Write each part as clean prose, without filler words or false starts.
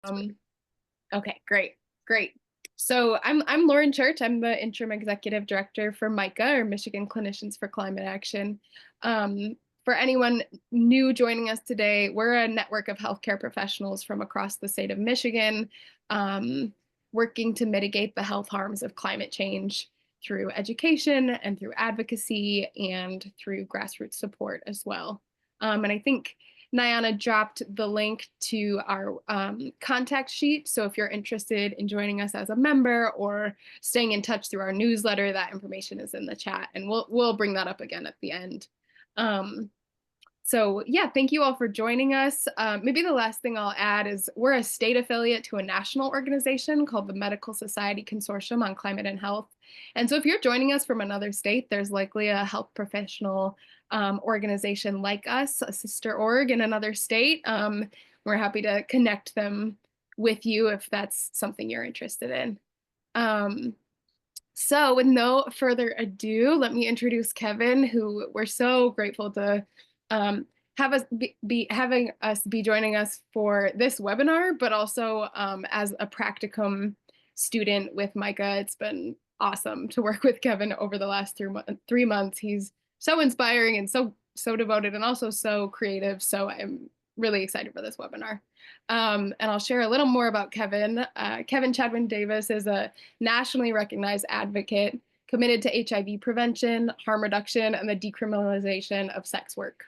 Um, okay, great. So I'm Lauren Church. I'm the interim executive director for MICA, or Michigan Clinicians for Climate Action. For anyone new joining us today, we're a network of healthcare professionals from across the state of Michigan, um, working to mitigate the health harms of climate change through education and through advocacy and through grassroots support as well. And I think Nyana dropped the link to our contact sheet. So if you're interested in joining us as a member or staying in touch through our newsletter, that information is in the chat, and we'll bring that up again at the end. So yeah, thank you all for joining us. Maybe the last thing I'll add is we're a state affiliate to a national organization called the Medical Society Consortium on Climate and Health. And so if you're joining us from another state, there's likely a health professional organization like us, a sister org in another state. We're happy to connect them with you if that's something you're interested in. So with no further ado, let me introduce Kevin, who we're so grateful to um, have us having us be joining us for this webinar, but also as a practicum student with MICA. It's been awesome to work with Kevin over the last 3 months. He's so inspiring and so devoted and also so creative. So I'm really excited for this webinar. And I'll share a little more about Kevin. Kevin Chadwin Davis is a nationally recognized advocate committed to HIV prevention, harm reduction, and the decriminalization of sex work.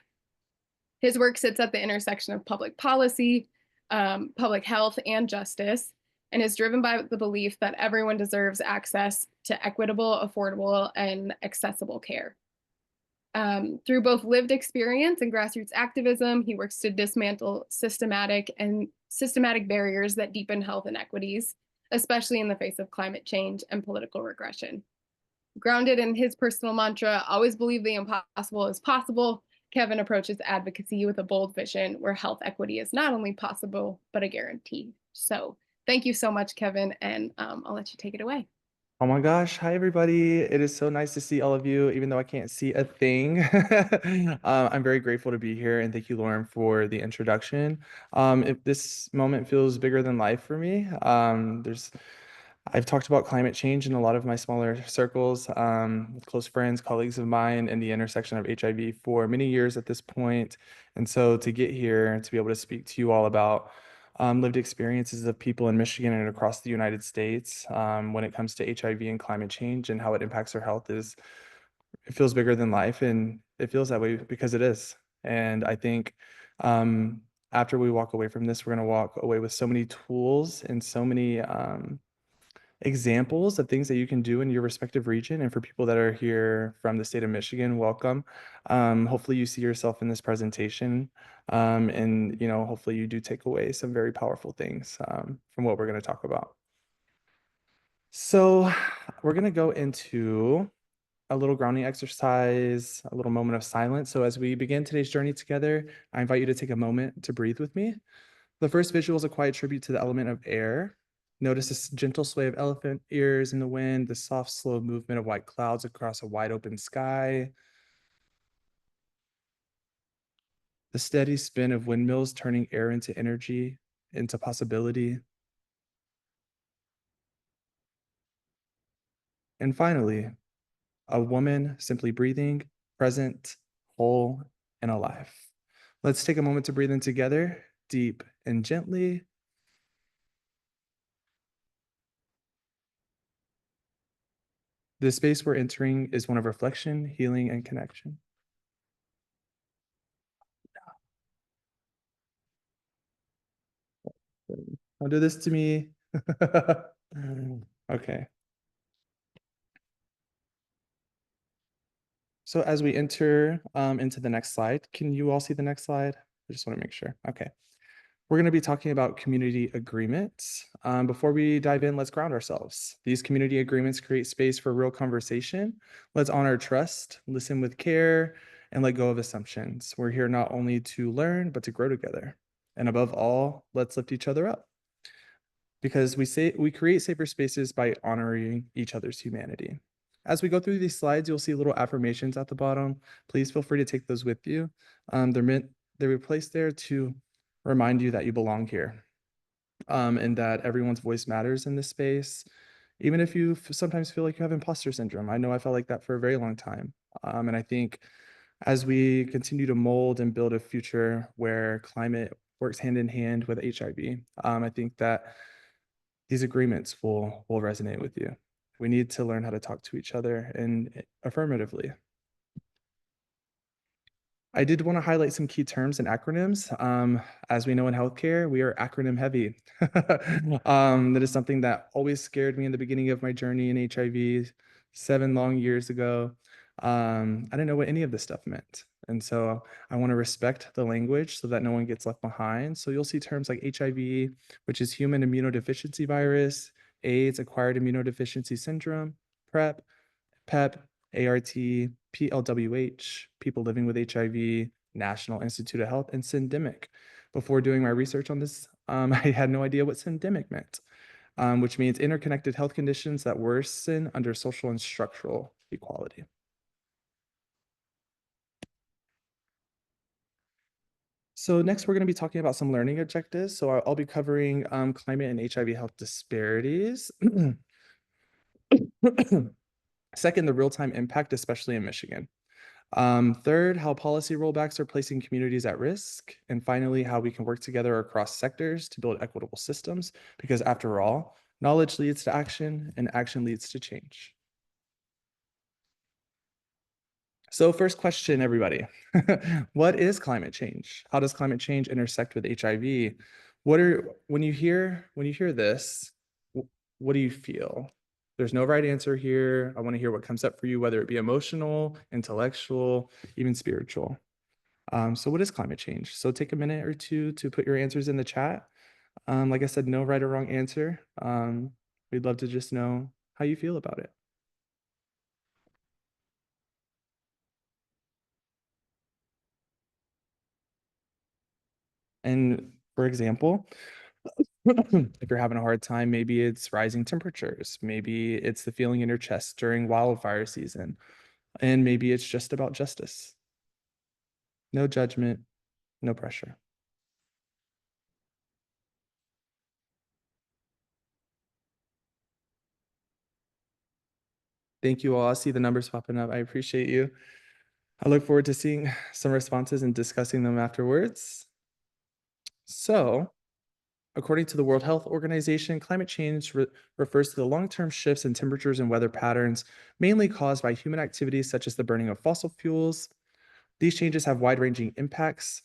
His work sits at the intersection of public policy, public health, and justice, and is driven by the belief that everyone deserves access to equitable, affordable, and accessible care. Through both lived experience and grassroots activism, he works to dismantle systematic barriers that deepen health inequities, especially in the face of climate change and political regression. Grounded in his personal mantra, always believe the impossible is possible, Kevin approaches advocacy with a bold vision where health equity is not only possible, but a guarantee. So thank you so much, Kevin, and I'll let you take it away. Oh my gosh. Hi, everybody. It is so nice to see all of you, even though I can't see a thing. I'm very grateful to be here, and thank you, Lauren, for the introduction. If this moment feels bigger than life for me, I've talked about climate change in a lot of my smaller circles, with close friends, colleagues of mine, and the intersection of HIV for many years at this point. And so to get here, to be able to speak to you all about lived experiences of people in Michigan and across the United States when it comes to HIV and climate change and how it impacts their health it feels bigger than life, and it feels that way because it is. And I think after we walk away from this, we're going to walk away with so many tools and so many examples of things that you can do in your respective region. And for people that are here from the state of Michigan, welcome. Hopefully you see yourself in this presentation, and hopefully you do take away some very powerful things from what we're going to talk about. So we're going to go into a little grounding exercise, a little moment of silence. So as we begin today's journey together, I invite you to take a moment to breathe with me. The first visual is a quiet tribute to the element of air. Notice this gentle sway of elephant ears in the wind, the soft, slow movement of white clouds across a wide open sky, the steady spin of windmills turning air into energy, into possibility. And finally, a woman simply breathing, present, whole, and alive. Let's take a moment to breathe in together, deep and gently. The space we're entering is one of reflection, healing, and connection. Don't do this to me. Okay. So as we enter into the next slide, can you all see the next slide? I just want to make sure. Okay. We're going to be talking about community agreements. Before we dive in, let's ground ourselves. These community agreements create space for real conversation. Let's honor trust, listen with care, and let go of assumptions. We're here not only to learn, but to grow together. And above all, let's lift each other up. Because we create safer spaces by honoring each other's humanity. As we go through these slides, you'll see little affirmations at the bottom. Please feel free to take those with you. They're placed there to remind you that you belong here. and that everyone's voice matters in this space, even if you sometimes feel like you have imposter syndrome. I know I felt like that for a very long time. And I think as we continue to mold and build a future where climate works hand in hand with HIV, I think that these agreements will resonate with you. We need to learn how to talk to each other and affirmatively. I did want to highlight some key terms and acronyms. As we know in healthcare, we are acronym heavy. That is something that always scared me in the beginning of my journey in HIV 7 long years ago. I didn't know what any of this stuff meant. And so I want to respect the language so that no one gets left behind. So you'll see terms like HIV, which is human immunodeficiency virus, AIDS, acquired immunodeficiency syndrome, PrEP, ART, PLWH, people living with HIV, National Institute of Health, and syndemic. Before doing my research on this, I had no idea what syndemic meant, which means interconnected health conditions that worsen under social and structural equality. So next, we're going to be talking about some learning objectives. So I'll be covering climate and HIV health disparities. Second, the real-time impact, especially in Michigan. Third, how policy rollbacks are placing communities at risk. And finally, how we can work together across sectors to build equitable systems, because after all, knowledge leads to action and action leads to change. So first question, everybody. What is climate change? How does climate change intersect with HIV? When you hear this, what do you feel? There's no right answer here. I want to hear what comes up for you, whether it be emotional, intellectual, even spiritual. So what is climate change? So take a minute or two to put your answers in the chat. Like I said, no right or wrong answer. We'd love to just know how you feel about it. And for example, if you're having a hard time, maybe it's rising temperatures, maybe it's the feeling in your chest during wildfire season, and maybe it's just about justice. No judgment, no pressure. Thank you all. I see the numbers popping up. I appreciate you. I look forward to seeing some responses and discussing them afterwards. So, according to the World Health Organization, climate change refers to the long-term shifts in temperatures and weather patterns, mainly caused by human activities such as the burning of fossil fuels. These changes have wide-ranging impacts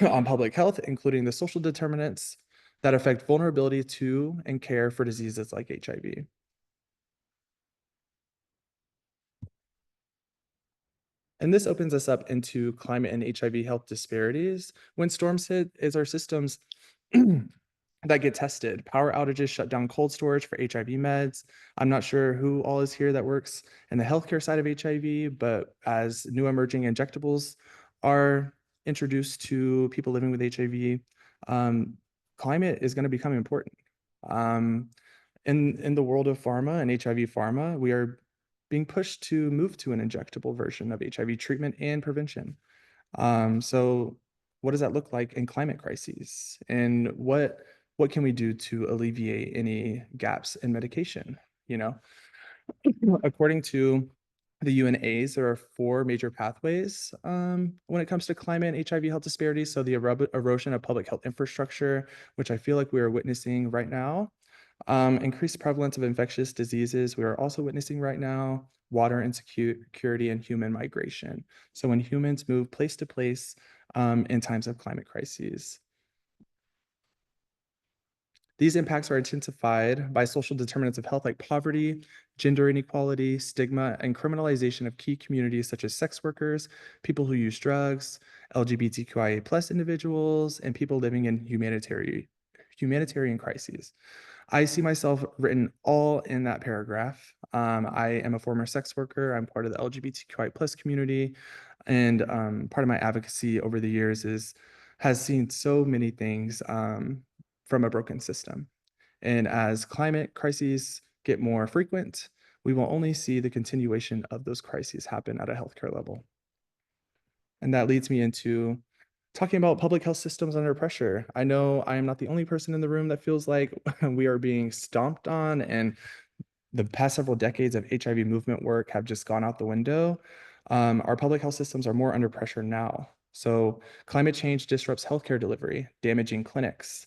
on public health, including the social determinants that affect vulnerability to and care for diseases like HIV. And this opens us up into climate and HIV health disparities. When storms hit, it's our systems that get tested. Power outages shut down cold storage for HIV meds. I'm not sure who all is here that works in the healthcare side of HIV, but as new emerging injectables are introduced to people living with HIV, climate is going to become important. In the world of pharma and HIV pharma, we are being pushed to move to an injectable version of HIV treatment and prevention. So what does that look like in climate crises? And what can we do to alleviate any gaps in medication? You know, according to the UNAs, there are 4 major pathways when it comes to climate and HIV health disparities. So the erosion of public health infrastructure, which I feel like we are witnessing right now. Increased prevalence of infectious diseases, we are also witnessing right now. Water insecurity and human migration. So when humans move place to place in times of climate crises. These impacts are intensified by social determinants of health like poverty, gender inequality, stigma, and criminalization of key communities such as sex workers, people who use drugs, LGBTQIA+ individuals, and people living in humanitarian crises. I see myself written all in that paragraph. I am a former sex worker. I'm part of the LGBTQI+ community, and part of my advocacy over the years has seen so many things from a broken system. And as climate crises get more frequent, we will only see the continuation of those crises happen at a healthcare level. And that leads me into talking about public health systems under pressure. I know I am not the only person in the room that feels like we are being stomped on, and the past several decades of HIV movement work have just gone out the window. Our public health systems are more under pressure now. So climate change disrupts healthcare delivery, damaging clinics,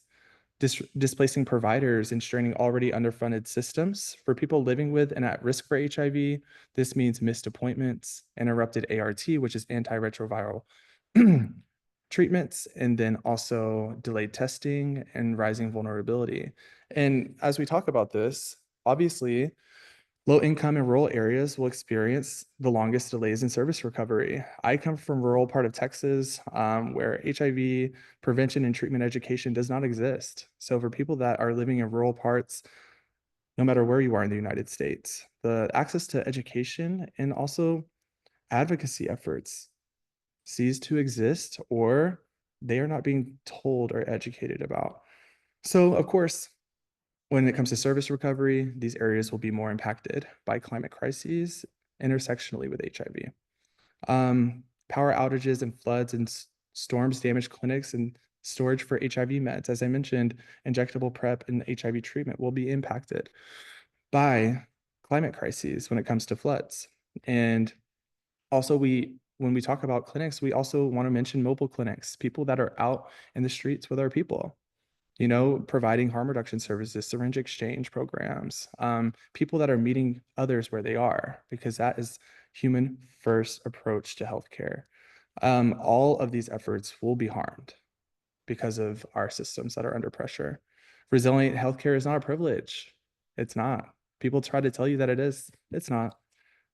displacing providers and straining already underfunded systems. For people living with and at risk for HIV, this means missed appointments, interrupted ART, which is antiretroviral treatments, and then also delayed testing and rising vulnerability. And as we talk about this, obviously, low income and rural areas will experience the longest delays in service recovery. I come from rural part of Texas where HIV prevention and treatment education does not exist. So for people that are living in rural parts, no matter where you are in the United States, the access to education and also advocacy efforts cease to exist, or they are not being told or educated about. So of course, when it comes to service recovery, these areas will be more impacted by climate crises intersectionally with HIV. Power outages and floods and storms damage clinics and storage for HIV meds. As I mentioned, injectable PrEP and HIV treatment will be impacted by climate crises when it comes to floods. And also, when we talk about clinics, we also want to mention mobile clinics, people that are out in the streets with our people, providing harm reduction services, syringe exchange programs, people that are meeting others where they are, because that is human first approach to healthcare. All of these efforts will be harmed because of our systems that are under pressure. Resilient healthcare is not a privilege. It's not. People try to tell you that it is. It's not.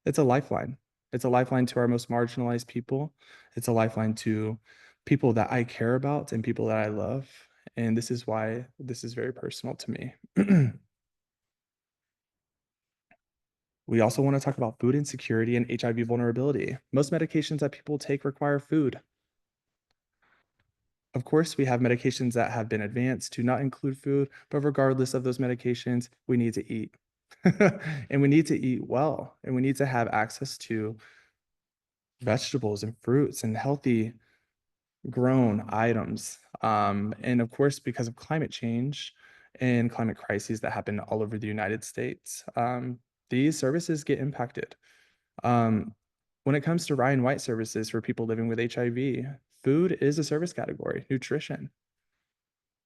It's a lifeline. It's a lifeline to our most marginalized people. It's a lifeline to people that I care about and people that I love. And this is why this is very personal to me. We also want to talk about food insecurity and HIV vulnerability. Most medications that people take require food. Of course, we have medications that have been advanced to not include food, but regardless of those medications, we need to eat. And we need to eat well, and we need to have access to vegetables and fruits and healthy grown items. And of course, because of climate change and climate crises that happen all over the United States, these services get impacted. Um, when it comes to Ryan White services for people living with HIV, food is a service category, nutrition.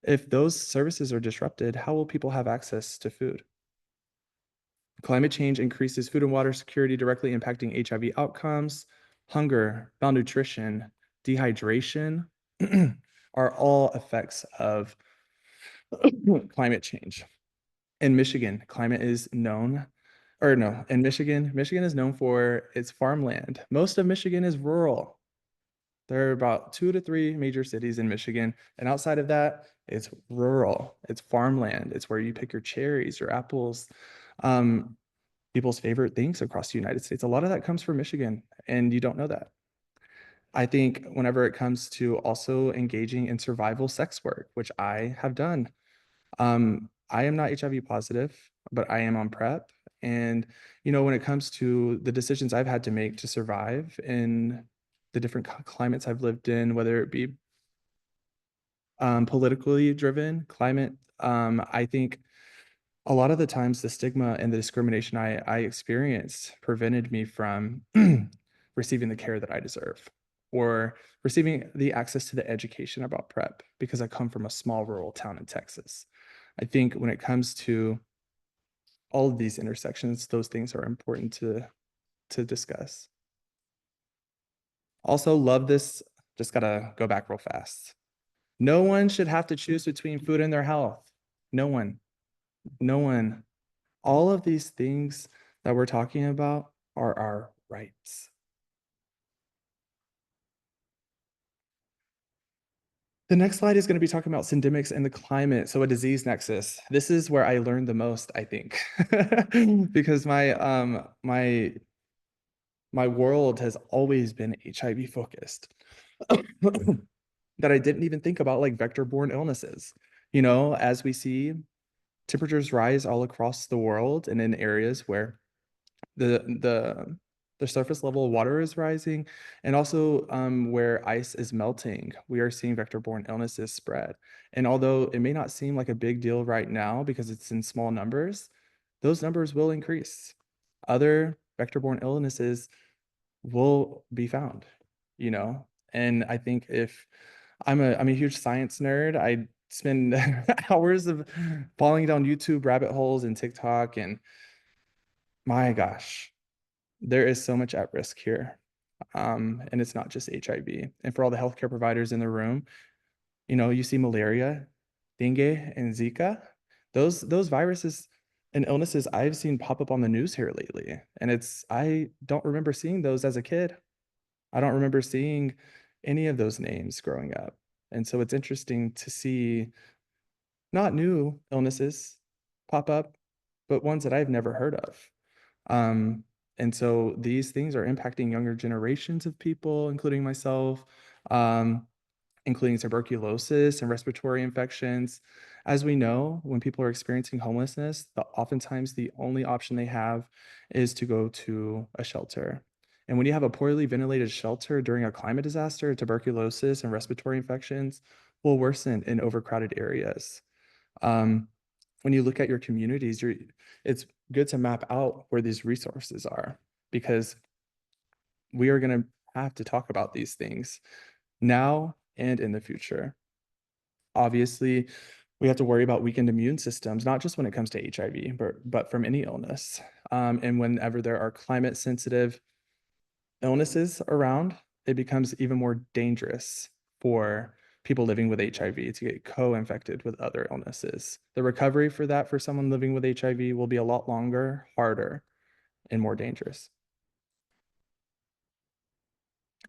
If those services are disrupted, how will people have access to food? Climate change increases food and water security, directly impacting HIV outcomes. Hunger, malnutrition, dehydration are all effects of climate change. In Michigan, climate is known, or no, in Michigan is known for its farmland. Most of Michigan is rural. There are about 2 to 3 major cities in Michigan, and outside of that, it's rural. It's farmland. It's where you pick your cherries, your apples, people's favorite things across the United States. A lot of that comes from Michigan, and you don't know that. I think whenever it comes to also engaging in survival sex work, which I have done, I am not HIV positive, but I am on PrEP. And, when it comes to the decisions I've had to make to survive in the different climates I've lived in, whether it be politically driven climate, I think a lot of the times the stigma and the discrimination I experienced prevented me from receiving the care that I deserve or receiving the access to the education about PrEP because I come from a small rural town in Texas. I think when it comes to all of these intersections, those things are important to discuss. Also, love this. Just gotta go back real fast. No one should have to choose between food and their health. No one. No one. All of these things that we're talking about are our rights. The next slide is going to be talking about syndemics and the climate. So a disease nexus. This is where I learned the most, I think, because my world has always been HIV focused. That I didn't even think about like vector-borne illnesses. As we see temperatures rise all across the world and in areas where the the surface level of water is rising, and also where ice is melting, we are seeing vector-borne illnesses spread. And although it may not seem like a big deal right now because it's in small numbers, those numbers will increase. Other vector-borne illnesses will be found, you know? And I think if I'm a huge science nerd, I spend hours of falling down YouTube rabbit holes and TikTok, and my gosh, there is so much at risk here. And it's not just HIV. And for all the healthcare providers in the room, you see malaria, dengue, and Zika. Those viruses and illnesses I've seen pop up on the news here lately. And I don't remember seeing those as a kid. I don't remember seeing any of those names growing up. And so it's interesting to see not new illnesses pop up, but ones that I've never heard of. Um, and so these things are impacting younger generations of people, including myself, um, including tuberculosis and respiratory infections. As we know, when people are experiencing homelessness, oftentimes the only option they have is to go to a shelter. And when you have a poorly ventilated shelter during a climate disaster, tuberculosis and respiratory infections will worsen in overcrowded areas. Um, when you look at your communities, it's good to map out where these resources are, because we are going to have to talk about these things now and in the future. Obviously, we have to worry about weakened immune systems, not just when it comes to HIV, but from any illness. And whenever there are climate sensitive illnesses around, it becomes even more dangerous for people living with HIV to get co-infected with other illnesses. The recovery for that for someone living with HIV will be a lot longer, harder, and more dangerous.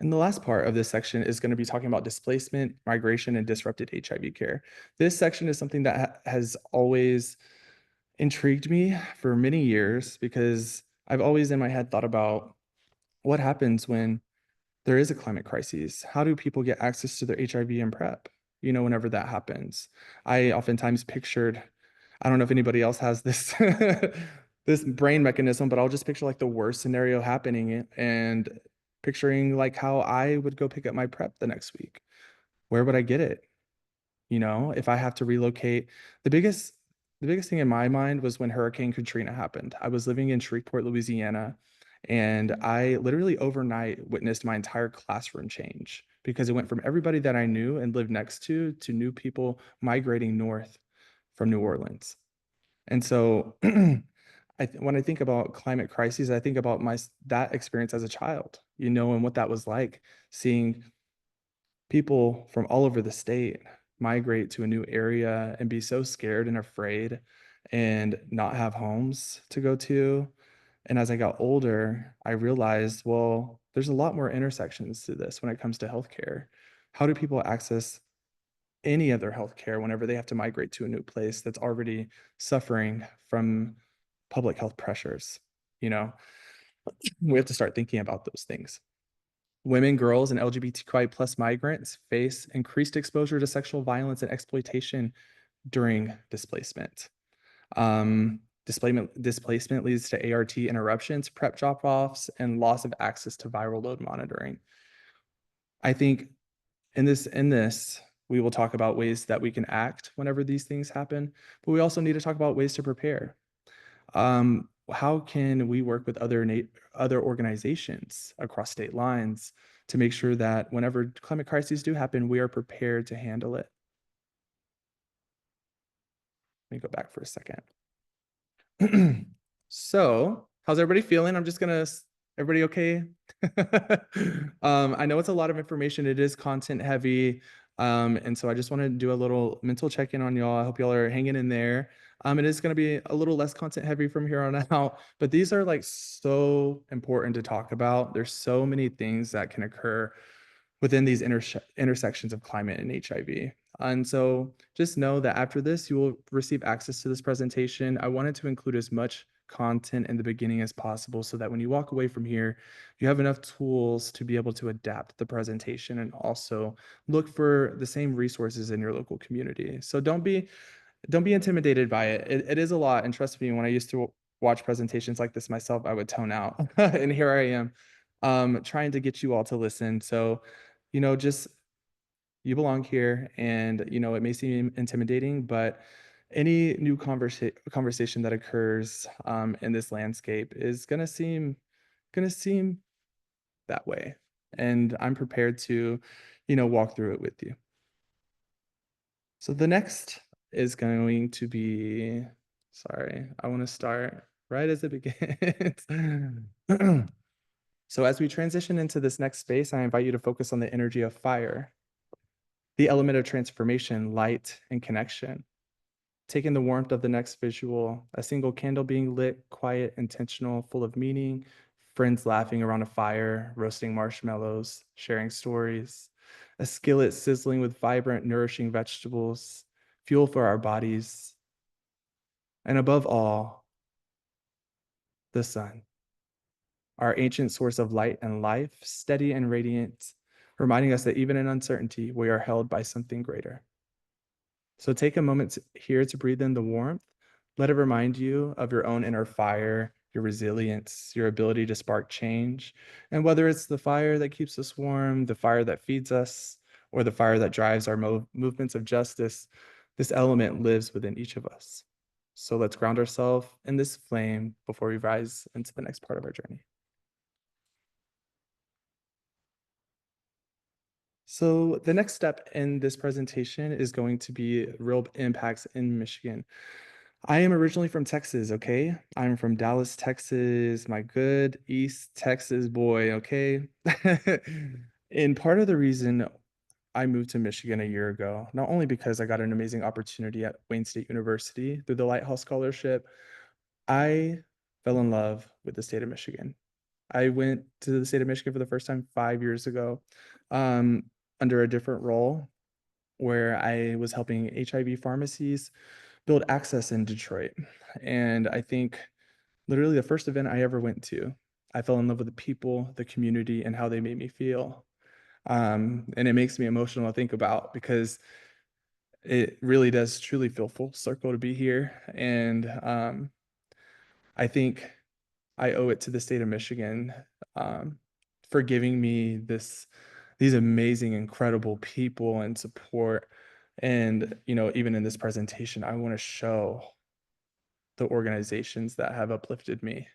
And the last part of this section is going to be talking about displacement, migration, and disrupted HIV care. This section is something that has always intrigued me for many years, because I've always in my head thought about what happens when there is a climate crisis. How do people get access to their HIV and PrEP? Whenever that happens. I oftentimes pictured, I don't know if anybody else has this this brain mechanism, but I'll just picture like the worst scenario happening and picturing like how I would go pick up my PrEP the next week. Where would I get it? If I have to relocate. The biggest thing in my mind was when Hurricane Katrina happened. I was living in Shreveport, Louisiana, and I literally overnight witnessed my entire classroom change, because it went from everybody that I knew and lived next to new people migrating north from New Orleans. And so when I think about climate crises, I think about that experience as a child, and what that was like, seeing people from all over the state migrate to a new area and be so scared and afraid and not have homes to go to. And as I got older, I realized, well, there's a lot more intersections to this when it comes to healthcare. How do people access any other healthcare whenever they have to migrate to a new place that's already suffering from public health pressures? You know, we have to start thinking about those things. Women, girls, and LGBTQI plus migrants face increased exposure to sexual violence and exploitation during displacement. Displacement leads to ART interruptions, PrEP drop-offs, and loss of access to viral load monitoring. I think in this, we will talk about ways that we can act whenever these things happen, but we also need to talk about ways to prepare. How can we work with other organizations across state lines to make sure that whenever climate crises do happen, we are prepared to handle it? Let me go back for a second. So, how's everybody feeling? Everybody okay? I know it's a lot of information. It is content heavy. And so I just want to do a little mental check-in on y'all. I hope y'all are hanging in there. It is going to be a little less content heavy from here on out, but these are like so important to talk about. There's so many things that can occur within these intersections of climate and HIV. And so just know that after this, you will receive access to this presentation. I wanted to include as much content in the beginning as possible so that when you walk away from here, you have enough tools to be able to adapt the presentation and also look for the same resources in your local community. So don't be intimidated by it. It is a lot. And trust me, when I used to watch presentations like this myself, I would tone out. And here I am, trying to get you all to listen. So, just you belong here, and it may seem intimidating, but any new conversation that occurs in this landscape is gonna seem that way, and I'm prepared to, walk through it with you. So the next is going to be, sorry, I want to start right as it begins. So as we transition into this next space, I invite you to focus on the energy of fire, the element of transformation, light, and connection. Taking the warmth of the next visual, a single candle being lit, quiet, intentional, full of meaning, friends laughing around a fire, roasting marshmallows, sharing stories, a skillet sizzling with vibrant, nourishing vegetables, fuel for our bodies, and above all, the sun, our ancient source of light and life, steady and radiant, reminding us that even in uncertainty, we are held by something greater. So take a moment here to breathe in the warmth. Let it remind you of your own inner fire, your resilience, your ability to spark change. And whether it's the fire that keeps us warm, the fire that feeds us, or the fire that drives our movements of justice, this element lives within each of us. So let's ground ourselves in this flame before we rise into the next part of our journey. So the next step in this presentation is going to be real impacts in Michigan. I am originally from Texas, okay? I'm from Dallas, Texas, my good East Texas boy, okay? And part of the reason I moved to Michigan a year ago, not only because I got an amazing opportunity at Wayne State University through the Lighthouse Scholarship, I fell in love with the state of Michigan. I went to the state of Michigan for the first time 5 years ago, um, under a different role where I was helping HIV pharmacies build access in Detroit. And I think literally the first event I ever went to, I fell in love with the people, the community, and how they made me feel. And it makes me emotional to think about because it really does truly feel full circle to be here. And I think I owe it to the state of Michigan um, for giving me these amazing, incredible people and support. And even in this presentation, I want to show the organizations that have uplifted me,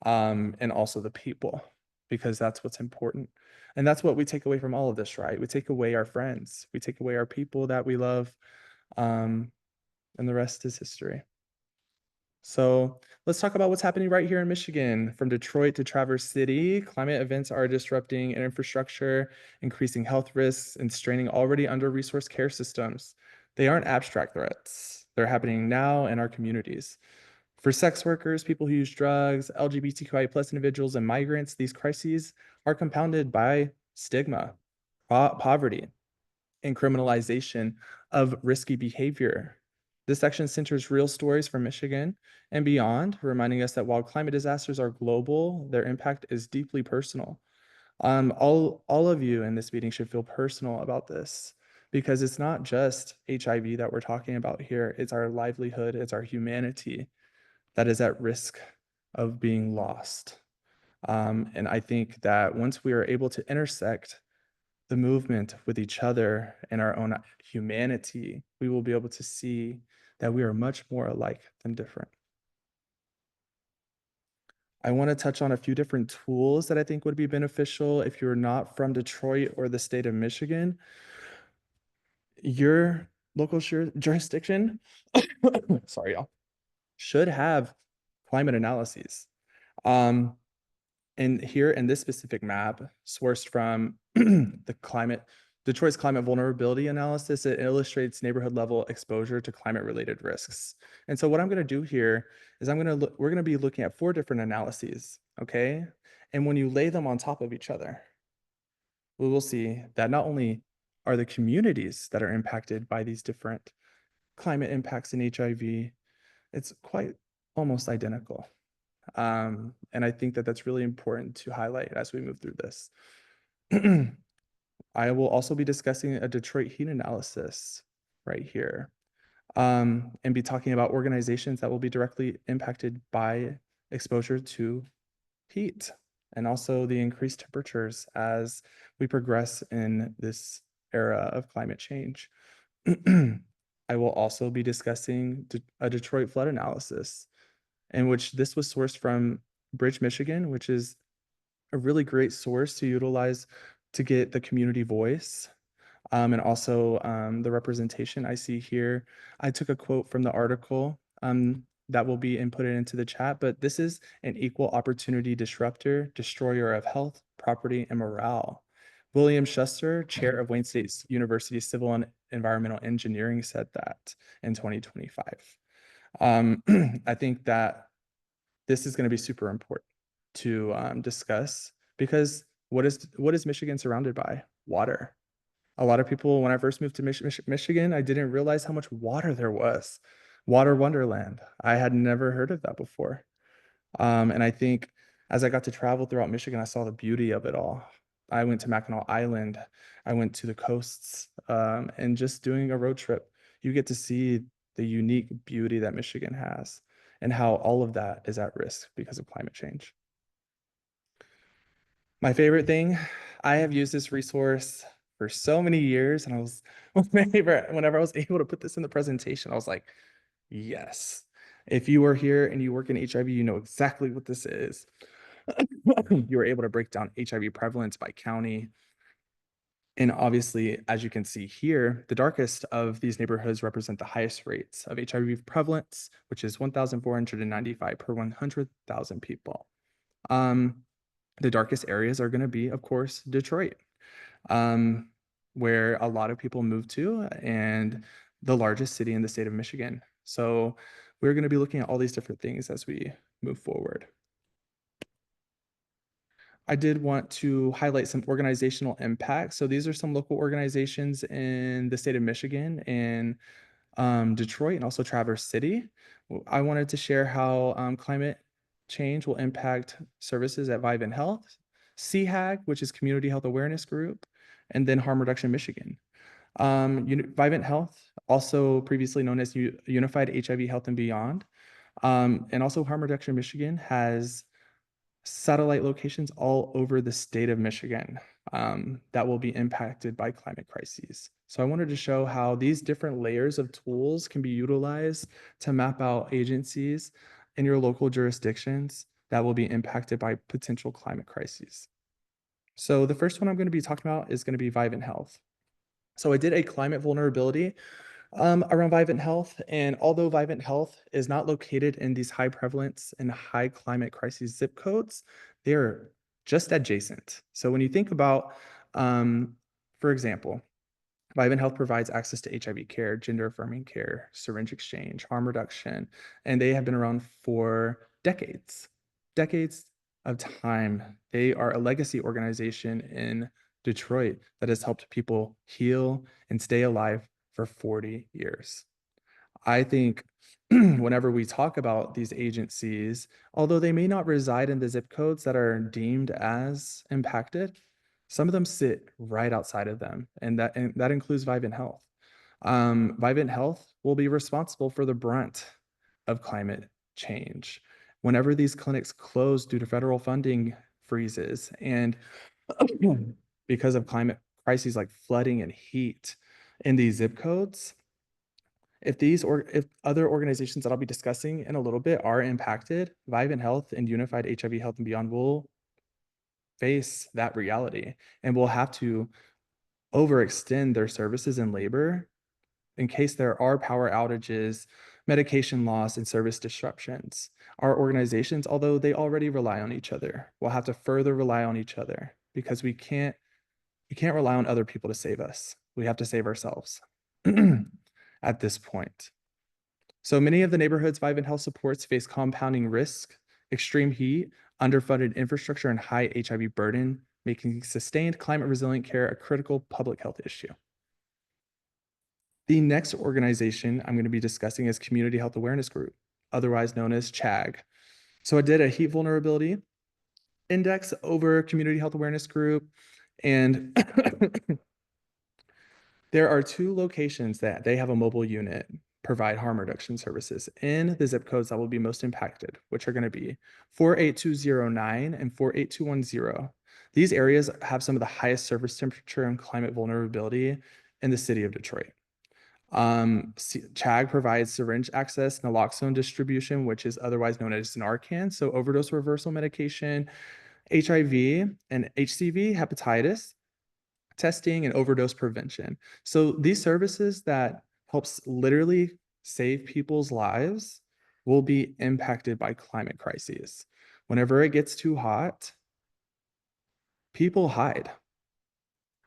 and also the people, because that's what's important. And that's what we take away from all of this, right? We take away our friends, we take away our people that we love, um, and the rest is history. So let's talk about what's happening right here in Michigan. From Detroit to Traverse City, climate events are disrupting infrastructure, increasing health risks, and straining already under-resourced care systems. They aren't abstract threats. They're happening now in our communities. For sex workers, people who use drugs, LGBTQI plus individuals, and migrants, these crises are compounded by stigma, poverty, and criminalization of risky behavior. This section centers real stories from Michigan and beyond, reminding us that while climate disasters are global, their impact is deeply personal. All of you in this meeting should feel personal about this because it's not just HIV that we're talking about here. It's our livelihood, it's our humanity that is at risk of being lost. And I think that once we are able to intersect the movement with each other and our own humanity, we will be able to see that we are much more alike than different. I want to touch on a few different tools that I think would be beneficial if you're not from Detroit or the state of Michigan. Your local jurisdiction, sorry, y'all, should have climate analyses. Um, And here in this specific map, sourced from Detroit's climate vulnerability analysis, it illustrates neighborhood level exposure to climate related risks. And so what I'm gonna do here is we're gonna be looking at 4 different analyses, okay? And when you lay them on top of each other, we will see that not only are the communities that are impacted by these different climate impacts in HIV, it's quite almost identical. And I think that that's really important to highlight as we move through this. I will also be discussing a Detroit heat analysis right here, and be talking about organizations that will be directly impacted by exposure to heat and also the increased temperatures as we progress in this era of climate change. I will also be discussing a Detroit flood analysis, in which this was sourced from Bridge, Michigan, which is a really great source to utilize to get the community voice, and also the representation I see here. I took a quote from the article that will be inputted into the chat, but this is an equal opportunity disruptor, destroyer of health, property, and morale. William Schuster, chair of Wayne State University Civil and Environmental Engineering, said that in 2025. I think that this is going to be super important to discuss because what is Michigan surrounded by? Water. A lot of people, when I first moved to Michigan, I didn't realize how much water there was. Water Wonderland. I had never heard of that before. And I think as I got to travel throughout Michigan, I saw the beauty of it all. I went to Mackinac Island. I went to the coasts, and just doing a road trip, you get to see the unique beauty that Michigan has and how all of that is at risk because of climate change. My favorite thing, I have used this resource for so many years, and I was whenever I was able to put this in the presentation, I was like, yes. If you are here and you work in HIV, you know exactly what this is. You were able to break down HIV prevalence by county. And obviously, as you can see here, the darkest of these neighborhoods represent the highest rates of HIV prevalence, which is 1,495 per 100,000 people. The darkest areas are going to be, of course, Detroit, where a lot of people move to, and the largest city in the state of Michigan. So we're going to be looking at all these different things as we move forward. I did want to highlight some organizational impact. So these are some local organizations in the state of Michigan and Detroit and also Traverse City. I wanted to share how climate change will impact services at Vivint Health, CHAG, which is Community Health Awareness Group, and then Harm Reduction Michigan. Vivint Health, also previously known as Unified HIV Health and Beyond, and also Harm Reduction Michigan has satellite locations all over the state of Michigan that will be impacted by climate crises. So I wanted to show how these different layers of tools can be utilized to map out agencies in your local jurisdictions that will be impacted by potential climate crises. So the first one I'm going to be talking about is going to be Vivint Health. So I did a climate vulnerability around Vivint Health. And although Vivint Health is not located in these high prevalence and high climate crisis zip codes, they're just adjacent. So when you think about, for example, Vivint Health provides access to HIV care, gender affirming care, syringe exchange, harm reduction, and they have been around for decades of time. They are a legacy organization in Detroit that has helped people heal and stay alive for 40 years. I think whenever we talk about these agencies, although they may not reside in the zip codes that are deemed as impacted, some of them sit right outside of them, and that includes Vivint Health. Vivint Health will be responsible for the brunt of climate change. Whenever these clinics close due to federal funding freezes and because of climate crises like flooding and heat in these zip codes, if other organizations that I'll be discussing in a little bit are impacted, Vivint Health and Unified HIV Health and Beyond will face that reality and will have to overextend their services and labor in case there are power outages, medication loss, and service disruptions. Our organizations, although they already rely on each other, will have to further rely on each other because we can't rely on other people to save us. We have to save ourselves at this point. So many of the neighborhoods Vivint Health supports face compounding risk, extreme heat, underfunded infrastructure, and high HIV burden, making sustained climate resilient care a critical public health issue. The next organization I'm going to be discussing is Community Health Awareness Group, otherwise known as CHAG. So I did a heat vulnerability index over Community Health Awareness Group, and there are two locations that they have a mobile unit. provide harm reduction services in the zip codes that will be most impacted, which are going to be 48209 and 48210. These areas have some of the highest surface temperature and climate vulnerability in the city of Detroit. CHAG provides syringe access, naloxone distribution, which is otherwise known as Narcan, so overdose reversal medication, HIV and HCV, hepatitis testing, and overdose prevention. So these services that helps literally save people's lives will be impacted by climate crises. Whenever it gets too hot, people hide.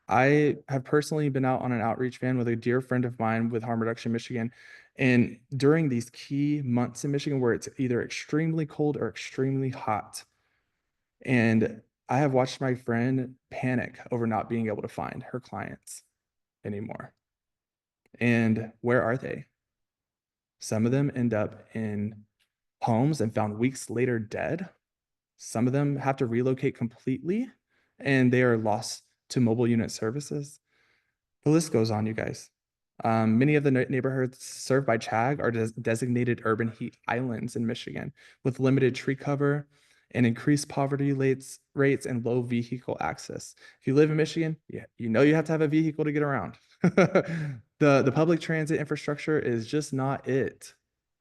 I have personally been out on an outreach van with a dear friend of mine with Harm Reduction Michigan. And during these key months in Michigan where it's either extremely cold or extremely hot, and I have watched my friend panic over not being able to find her clients anymore. And where are they? Some of them end up in homes and found weeks later dead. Some of them have to relocate completely and they are lost to mobile unit services. The list goes on, you guys. Many of the neighborhoods served by CHAG are designated urban heat islands in Michigan with limited tree cover and increased poverty rates and low vehicle access. If you live in Michigan, yeah, you know you have to have a vehicle to get around. The public transit infrastructure is just not it.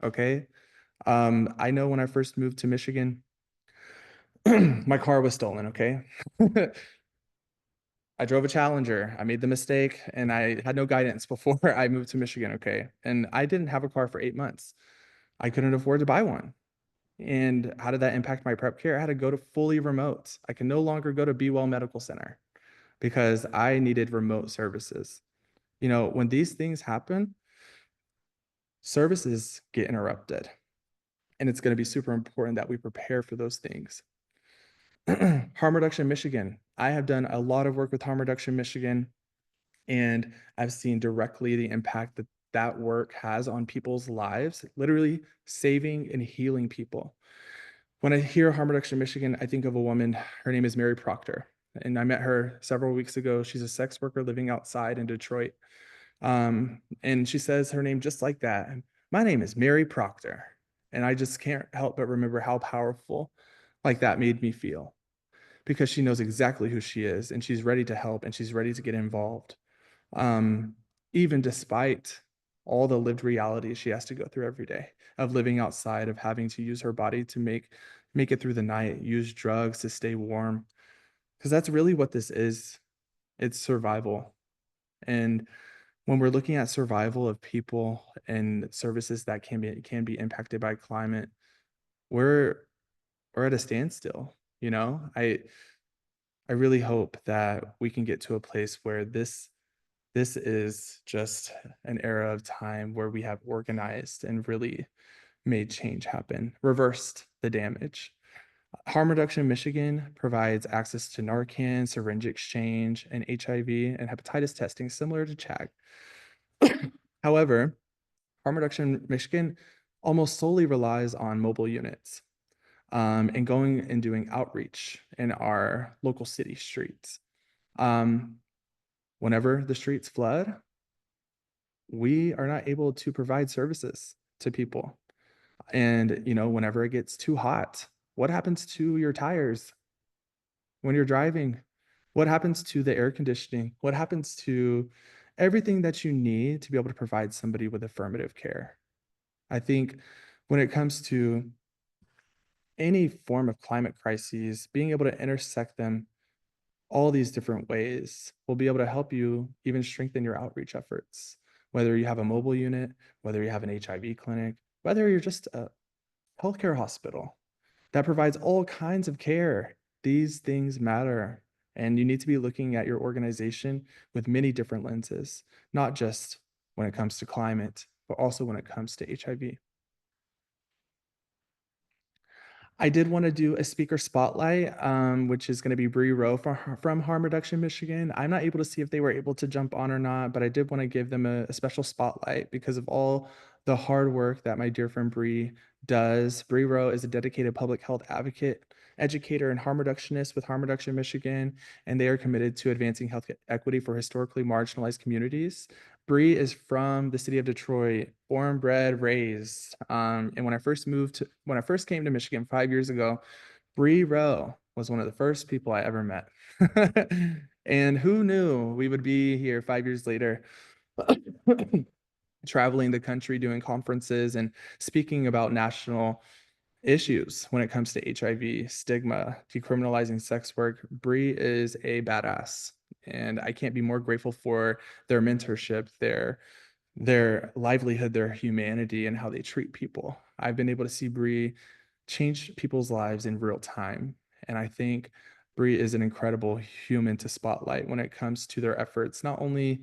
Okay. I know when I first moved to Michigan, my car was stolen. Okay. I drove a Challenger. I made the mistake and I had no guidance before I moved to Michigan. Okay. And I didn't have a car for 8 months. I couldn't afford to buy one. And how did that impact my prep care? I had to go to fully remote. I can no longer go to Be Well Medical Center because I needed remote services. You know, when these things happen, services get interrupted. And it's going to be super important that we prepare for those things. Harm Reduction Michigan. I have done a lot of work with Harm Reduction Michigan, and I've seen directly the impact that that work has on people's lives, literally saving and healing people. When I hear Harm Reduction Michigan, I think of a woman. Her name is Mary Proctor, and I met her several weeks ago. She's a sex worker living outside in Detroit. And she says her name just like that. My name is Mary Proctor. And I just can't help but remember how powerful like that made me feel because she knows exactly who she is and she's ready to help and she's ready to get involved. Um, Even despite all the lived realities she has to go through every day of living outside, of having to use her body to make it through the night, use drugs to stay warm. Because that's really what this is. It's survival. And when we're looking at survival of people and services that can be impacted by climate, we're we're at a standstill. You know, I really hope that we can get to a place where this is just an era of time where we have organized and really made change happen, reversed the damage. Harm Reduction Michigan provides access to Narcan, syringe exchange, and HIV and hepatitis testing similar to CHAG. However, Harm Reduction Michigan almost solely relies on mobile units and going and doing outreach in our local city streets. Um, Whenever the streets flood, we are not able to provide services to people. And, you know, whenever it gets too hot, what happens to your tires when you're driving? What happens to the air conditioning? What happens to everything that you need to be able to provide somebody with affirmative care? I think when it comes to any form of climate crises, being able to intersect them all these different ways will be able to help you even strengthen your outreach efforts. Whether you have a mobile unit, whether you have an HIV clinic, whether you're just a healthcare hospital that provides all kinds of care, these things matter. And you need to be looking at your organization with many different lenses, not just when it comes to climate, but also when it comes to HIV. I did want to do a speaker spotlight, which is going to be Bree Rowe from Harm Reduction Michigan. I'm not able to see if they were able to jump on or not, but I did want to give them a special spotlight because of all the hard work that my dear friend Bree does. Bree Rowe is a dedicated public health advocate, educator, and harm reductionist with Harm Reduction Michigan, and they are committed to advancing health equity for historically marginalized communities. Bree is from the city of Detroit, born, bred, raised. And when I first came to Michigan 5 years ago, Bree Rowe was one of the first people I ever met. And who knew we would be here 5 years later, traveling the country, doing conferences and speaking about national issues when it comes to HIV, stigma, decriminalizing sex work. Bree is a badass. And I can't be more grateful for their mentorship, their livelihood, their humanity, and how they treat people. I've been able to see Bree change people's lives in real time. And I think Bree is an incredible human to spotlight when it comes to their efforts, not only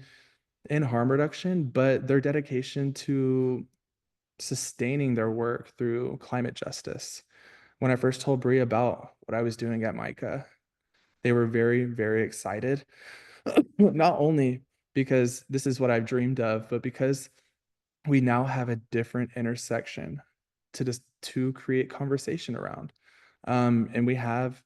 in harm reduction, but their dedication to sustaining their work through climate justice. When I first told Bree about what I was doing at Micah, they were very, very excited. Not only because this is what I've dreamed of, but because we now have a different intersection to create conversation around. And we have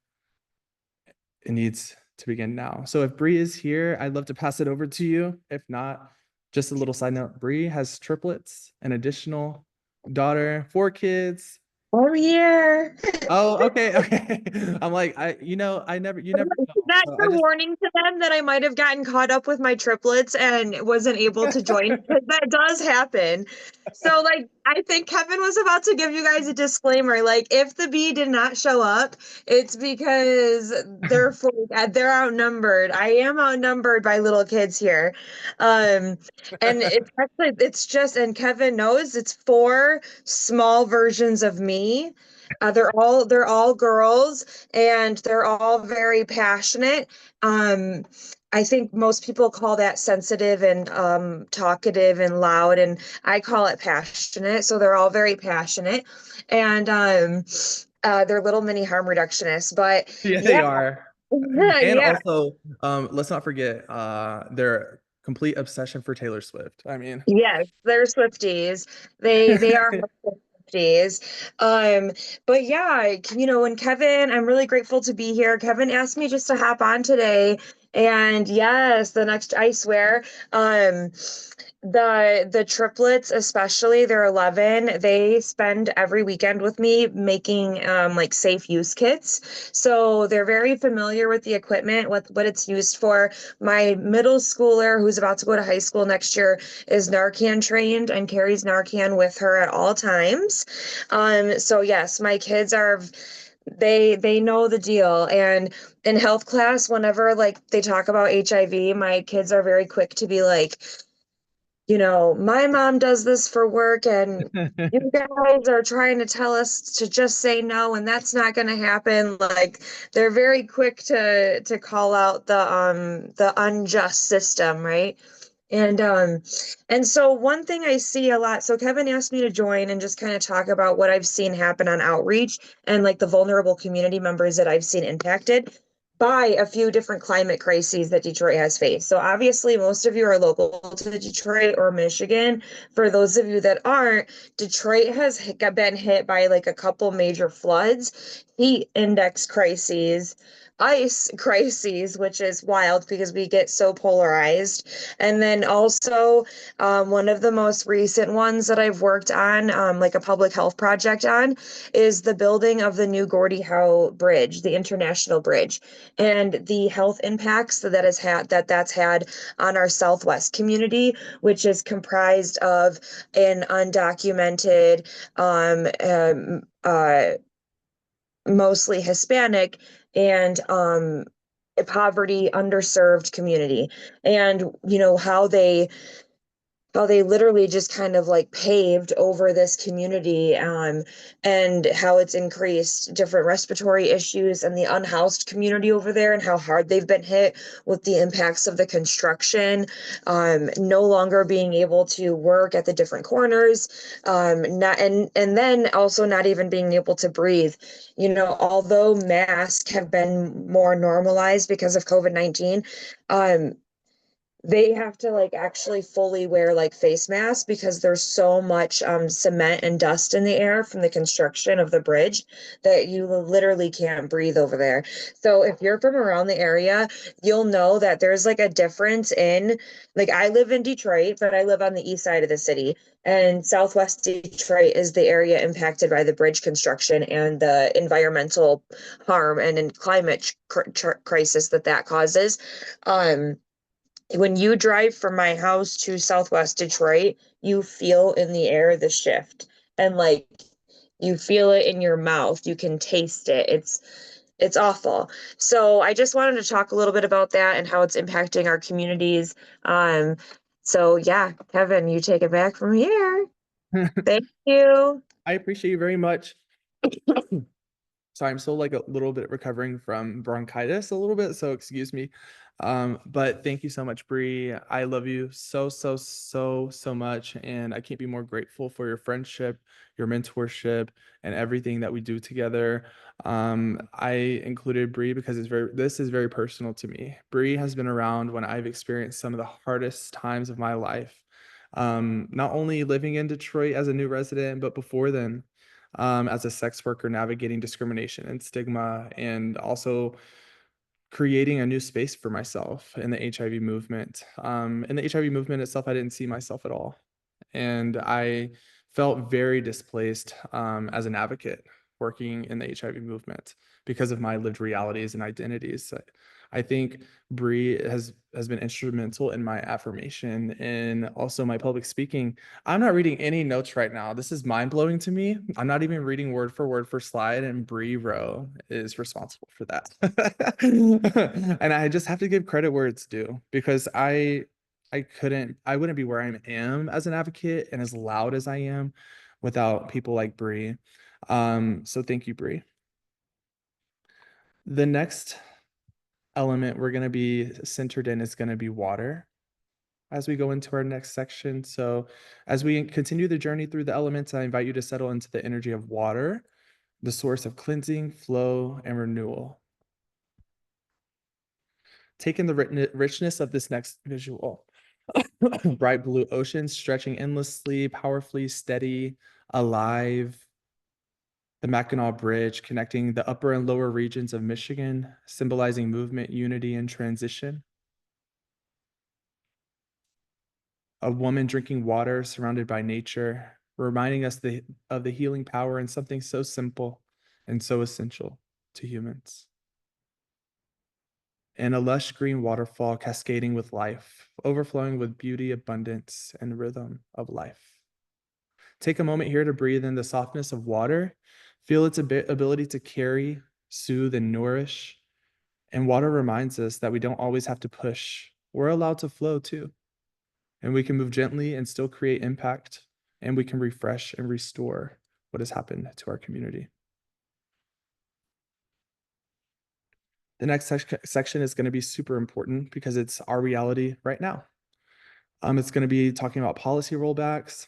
it needs to begin now. So if Bree is here, I'd love to pass it over to you. If not, just a little side note, Bree has triplets, an additional daughter, 4 kids. I'm here. Oh, okay, okay. I'm like, you never know. That's So I a just warning to them that I might have gotten caught up with my triplets and wasn't able to join because that does happen. So, like, I think Kevin was about to give you guys a disclaimer. Like, if the bee did not show up, it's because they're outnumbered. I am outnumbered by little kids here. And it's just, and Kevin knows it's four small versions of me. They're all girls and they're all very passionate. Um, I think most people call that sensitive and talkative and loud, and I call it passionate. So they're all very passionate, and they're little mini harm reductionists. But yeah, they yeah, are. And yeah, also, let's not forget their complete obsession for Taylor Swift. I mean, yes, they're Swifties. They are Swifties. Um, but yeah, and Kevin, I'm really grateful to be here. Kevin asked me just to hop on today, and yes, the next I swear, the triplets, especially, they're 11. They spend every weekend with me making like safe use kits. So they're very familiar with the equipment, what it's used for. My middle schooler, who's about to go to high school next year, is Narcan trained and carries Narcan with her at all times. So yes, my kids are they know the deal. And in health class, whenever like they talk about HIV, my kids are very quick to be like, my mom does this for work and you guys are trying to tell us to just say no and that's not going to happen. Like they're very quick to call out the unjust system, right? And so one thing I see a lot, so Kevin asked me to join and just kind of talk about what I've seen happen on outreach and like the vulnerable community members that I've seen impacted by a few different climate crises that Detroit has faced. So obviously most of you are local to Detroit or Michigan. For those of you that aren't, Detroit has been hit by like a couple major floods, heat index crises, ice crises, which is wild because we get so polarized. And then also, one of the most recent ones that I've worked on, like a public health project on, is the building of the new Gordie Howe Bridge, the international bridge, and the health impacts that's had on our Southwest community, which is comprised of an undocumented, mostly Hispanic and poverty underserved community. And how they literally just kind of like paved over this community, and how it's increased different respiratory issues and the unhoused community over there and how hard they've been hit with the impacts of the construction, no longer being able to work at the different corners, not and then also not even being able to breathe. Although masks have been more normalized because of COVID-19, um, they have to like actually fully wear like face masks because there's so much cement and dust in the air from the construction of the bridge that you literally can't breathe over there. So if you're from around the area, you'll know that there's like a difference in, like, I live in Detroit, but I live on the east side of the city, and Southwest Detroit is the area impacted by the bridge construction and the environmental harm and in climate crisis that causes. Um, when you drive from my house to Southwest Detroit, you feel in the air the shift, and like you feel it in your mouth. You can taste it. It's awful. So I just wanted to talk a little bit about that and how it's impacting our communities. Um, so yeah, Kevin, you take it back from here. Thank you. I appreciate you very much. Sorry, I'm still like a little bit recovering from bronchitis a little bit, so excuse me. But thank you so much, Bree. I love you so much, and I can't be more grateful for your friendship, your mentorship, and everything that we do together. I included Bree because this is very personal to me. Bree has been around when I've experienced some of the hardest times of my life. Not only living in Detroit as a new resident, but before then, as a sex worker navigating discrimination and stigma, and also creating a new space for myself in the HIV movement. In the HIV movement itself, I didn't see myself at all. And I felt very displaced as an advocate working in the HIV movement because of my lived realities and identities. I think Bree has been instrumental in my affirmation and also my public speaking. I'm not reading any notes right now. This is mind blowing to me. I'm not even reading word for slide, and Bree Rowe is responsible for that. And I just have to give credit where it's due because I wouldn't be where I am as an advocate and as loud as I am without people like Bree. So thank you, Bree. The next element we're going to be centered in is going to be water as we go into our next section. So as we continue the journey through the elements, I invite you to settle into the energy of water, the source of cleansing, flow, and renewal. Take in the richness of this next visual. Bright blue ocean stretching endlessly, powerfully, steady, alive. The Mackinac Bridge connecting the upper and lower regions of Michigan, symbolizing movement, unity, and transition. A woman drinking water surrounded by nature, reminding us of the healing power in something so simple and so essential to humans. And a lush green waterfall cascading with life, overflowing with beauty, abundance, and rhythm of life. Take a moment here to breathe in the softness of water, feel its ability to carry, soothe, and nourish. And water reminds us that we don't always have to push. We're allowed to flow too. And we can move gently and still create impact. And we can refresh and restore what has happened to our community. The next section is going to be super important because it's our reality right now. It's going to be talking about policy rollbacks.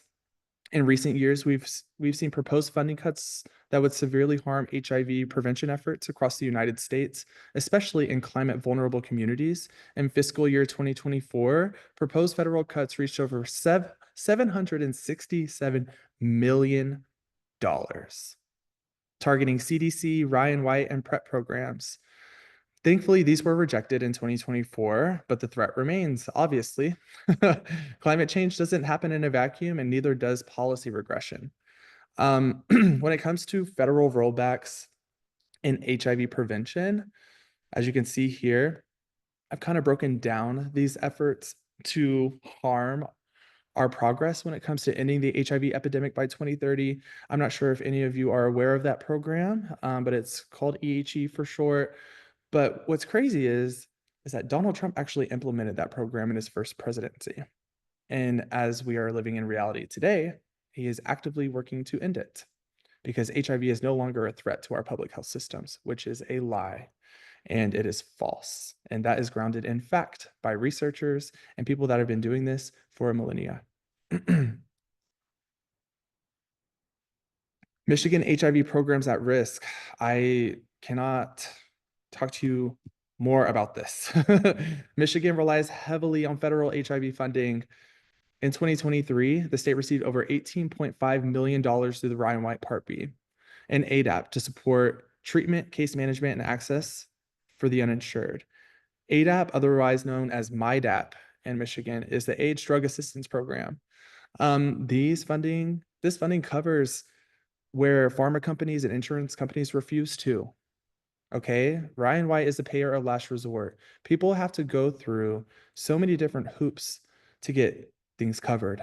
In recent years, we've seen proposed funding cuts that would severely harm HIV prevention efforts across the United States, especially in climate vulnerable communities. In fiscal year 2024, proposed federal cuts reached over $767 million, targeting CDC, Ryan White, and PrEP programs. Thankfully, these were rejected in 2024, but the threat remains, obviously. Climate change doesn't happen in a vacuum, and neither does policy regression. When it comes to federal rollbacks in HIV prevention, as you can see here, I've kind of broken down these efforts to harm our progress when it comes to ending the HIV epidemic by 2030. I'm not sure if any of you are aware of that program, but it's called EHE for short. But what's crazy is that Donald Trump actually implemented that program in his first presidency. And as we are living in reality today, he is actively working to end it because HIV is no longer a threat to our public health systems, which is a lie. And it is false. And that is grounded in fact by researchers and people that have been doing this for a millennia. Michigan HIV programs at risk. I cannot talk to you more about this. Michigan relies heavily on federal HIV funding. In 2023, the state received over $18.5 million through the Ryan White Part B and ADAP to support treatment, case management, and access for the uninsured. ADAP, otherwise known as MIDAP in Michigan, is the AIDS Drug Assistance Program. This funding covers where pharma companies and insurance companies refuse to. Okay, Ryan White is the payer of last resort. People have to go through so many different hoops to get things covered.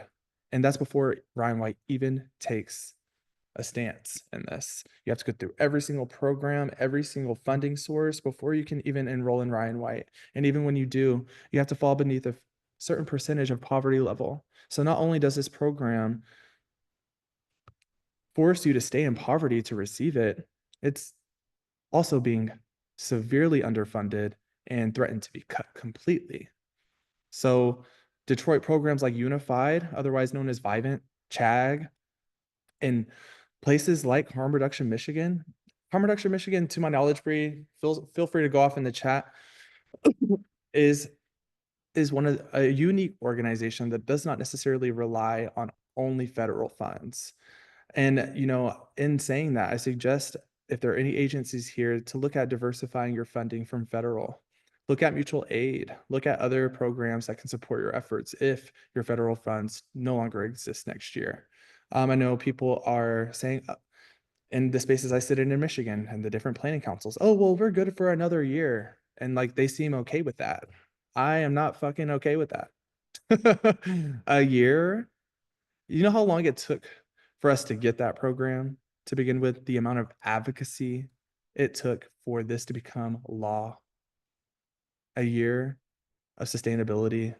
And that's before Ryan White even takes a stance in this. You have to go through every single program, every single funding source before you can even enroll in Ryan White. And even when you do, you have to fall beneath a certain percentage of poverty level. So not only does this program force you to stay in poverty to receive it, it's also being severely underfunded and threatened to be cut completely. So Detroit programs like Unified, otherwise known as Vivint, CHAG, and places like Harm Reduction Michigan, to my knowledge, Bree, feel free to go off in the chat, is one of a unique organization that does not necessarily rely on only federal funds. And, in saying that, I suggest if there are any agencies here to look at diversifying your funding from federal. Look at mutual aid. Look at other programs that can support your efforts if your federal funds no longer exist next year. I know people are saying in the spaces I sit in Michigan and the different planning councils, oh, well, we're good for another year. And like they seem okay with that. I am not fucking okay with that. A year? You know how long it took for us to get that program to begin with, the amount of advocacy it took for this to become law? A year of sustainability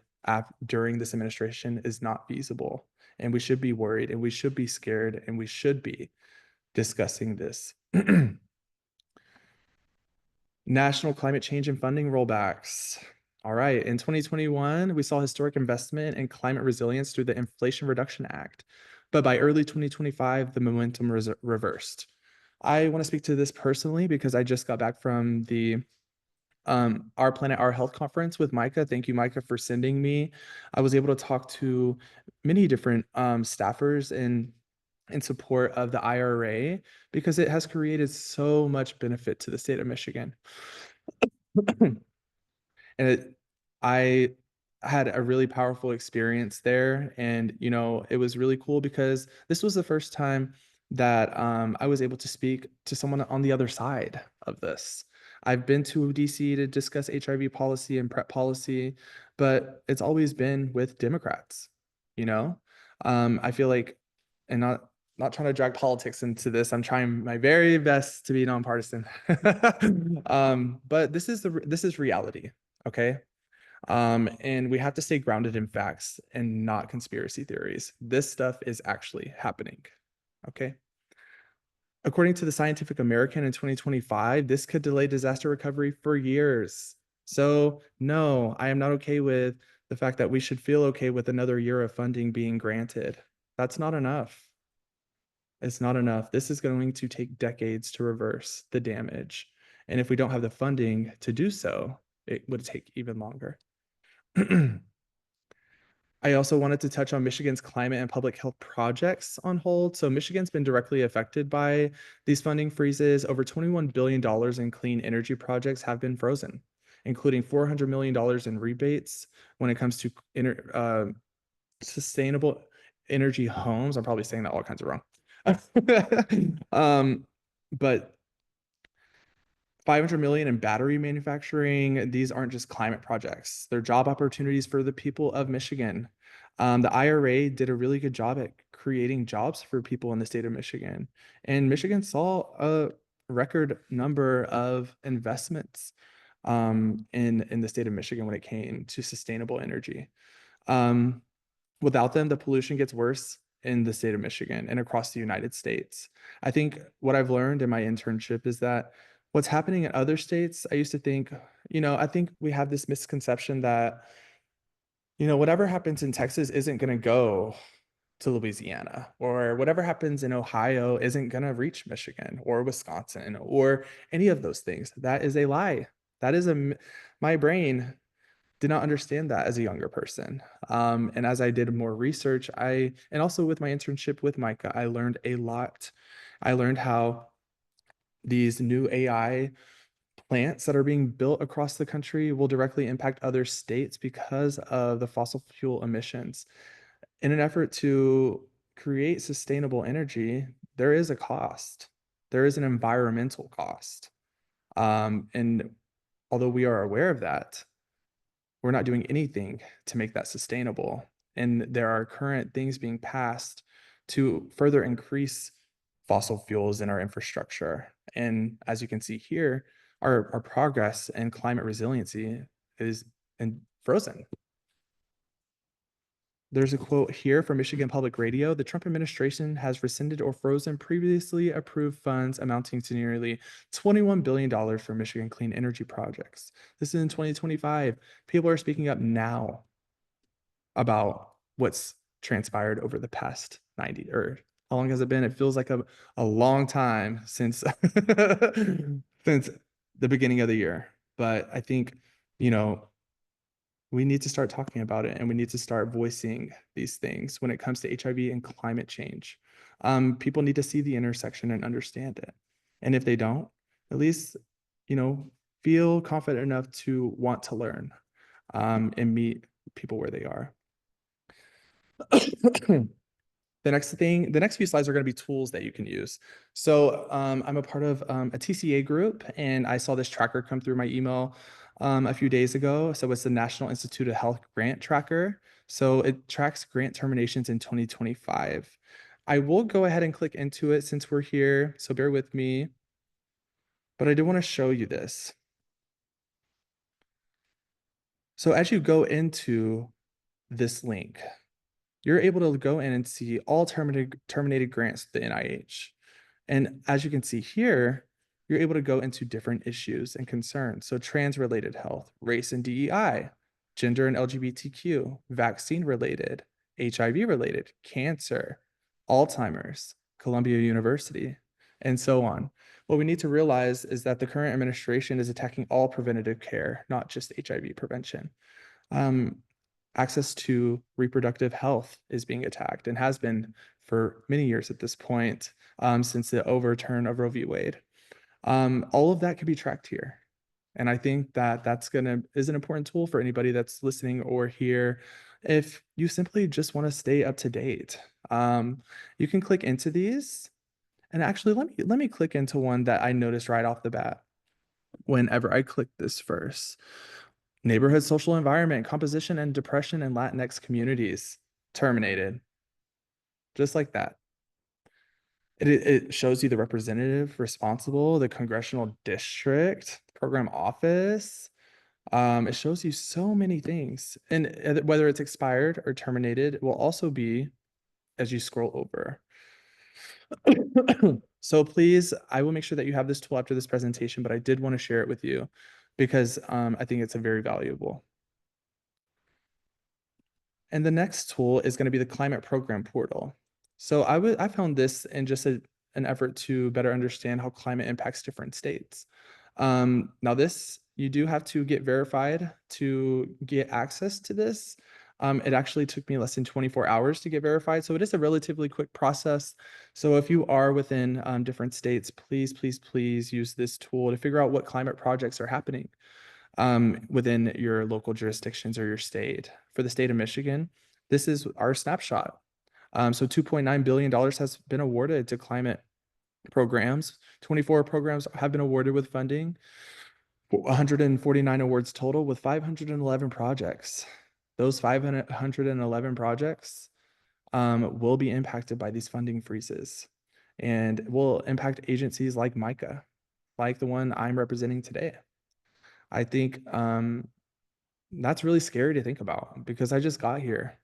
during this administration is not feasible. And we should be worried and we should be scared and we should be discussing this. National climate change and funding rollbacks. All right, in 2021, we saw historic investment in climate resilience through the Inflation Reduction Act. But by early 2025, the momentum reversed. I want to speak to this personally because I just got back from the Our Planet, Our Health conference with Micah. Thank you, Micah, for sending me. I was able to talk to many different staffers in support of the IRA because it has created so much benefit to the state of Michigan. And I had a really powerful experience there. And, it was really cool because this was the first time that I was able to speak to someone on the other side of this. I've been to DC to discuss HIV policy and PrEP policy, but it's always been with Democrats, I feel like, and not trying to drag politics into this. I'm trying my very best to be nonpartisan. But this is reality. Okay. And we have to stay grounded in facts and not conspiracy theories. This stuff is actually happening. Okay. According to the Scientific American in 2025, this could delay disaster recovery for years. So no, I am not okay with the fact that we should feel okay with another year of funding being granted. That's not enough. It's not enough. This is going to take decades to reverse the damage. And if we don't have the funding to do so, it would take even longer. I also wanted to touch on Michigan's climate and public health projects on hold. So Michigan's been directly affected by these funding freezes. Over $21 billion in clean energy projects have been frozen, including $400 million in rebates when it comes to sustainable energy homes. I'm probably saying that all kinds of wrong. But 500 million in battery manufacturing. These aren't just climate projects. They're job opportunities for the people of Michigan. The IRA did a really good job at creating jobs for people in the state of Michigan. And Michigan saw a record number of investments in the state of Michigan when it came to sustainable energy. Without them, the pollution gets worse in the state of Michigan and across the United States. I think what I've learned in my internship is that what's happening in other states, I used to think, I think we have this misconception that, whatever happens in Texas isn't going to go to Louisiana, or whatever happens in Ohio isn't going to reach Michigan or Wisconsin or any of those things. That is a lie. That is my brain did not understand that as a younger person. And as I did more research, and also with my internship with Micah, I learned a lot. I learned how these new AI plants that are being built across the country will directly impact other states because of the fossil fuel emissions. In an effort to create sustainable energy, there is a cost. There is an environmental cost. And although we are aware of that, we're not doing anything to make that sustainable. And there are current things being passed to further increase fossil fuels in our infrastructure. And as you can see here, our progress and climate resiliency is frozen. There's a quote here from Michigan Public Radio. The Trump administration has rescinded or frozen previously approved funds amounting to nearly $21 billion for Michigan clean energy projects. This is in 2025. People are speaking up now about what's transpired over the past 90, or how long has it been? It feels like a long time since since the beginning of the year. But I think, you know, we need to start talking about it, and we need to start voicing these things when it comes to HIV and climate change. People need to see the intersection and understand it. And if they don't, at least, you know, feel confident enough to want to learn, and meet people where they are. The next few slides are going to be tools that you can use. So I'm a part of a TCA group, and I saw this tracker come through my email a few days ago. So it's the National Institute of Health Grant Tracker. So it tracks grant terminations in 2025. I will go ahead and click into it since we're here, so bear with me. But I do want to show you this. So as you go into this link, you're able to go in and see all terminated grants at the NIH. And as you can see here, you're able to go into different issues and concerns. So trans-related health, race and DEI, gender and LGBTQ, vaccine-related, HIV-related, cancer, Alzheimer's, Columbia University, and so on. What we need to realize is that the current administration is attacking all preventative care, not just HIV prevention. Access to reproductive health is being attacked and has been for many years at this point, since the overturn of Roe v. Wade. All of that can be tracked here. And I think that is an important tool for anybody that's listening or here. If you simply just want to stay up to date, you can click into these. And actually, let me click into one that I noticed right off the bat whenever I click this first. Neighborhood social environment, composition and depression in Latinx communities, terminated. Just like that. It shows you the representative responsible, the congressional district, program office. It shows you so many things. And whether it's expired or terminated, it will also be as you scroll over. So please, I will make sure that you have this tool after this presentation, but I did want to share it with you because I think it's a very valuable. And the next tool is going to be the climate program portal. So I found this in just an effort to better understand how climate impacts different states. Now this, you do have to get verified to get access to this. It actually took me less than 24 hours to get verified. So it is a relatively quick process. So if you are within different states, please, please, please use this tool to figure out what climate projects are happening within your local jurisdictions or your state. For the state of Michigan, this is our snapshot. So $2.9 billion has been awarded to climate programs. 24 programs have been awarded with funding. 149 awards total with 511 projects. Those 511 projects will be impacted by these funding freezes and will impact agencies like Micah, like the one I'm representing today. I think that's really scary to think about because I just got here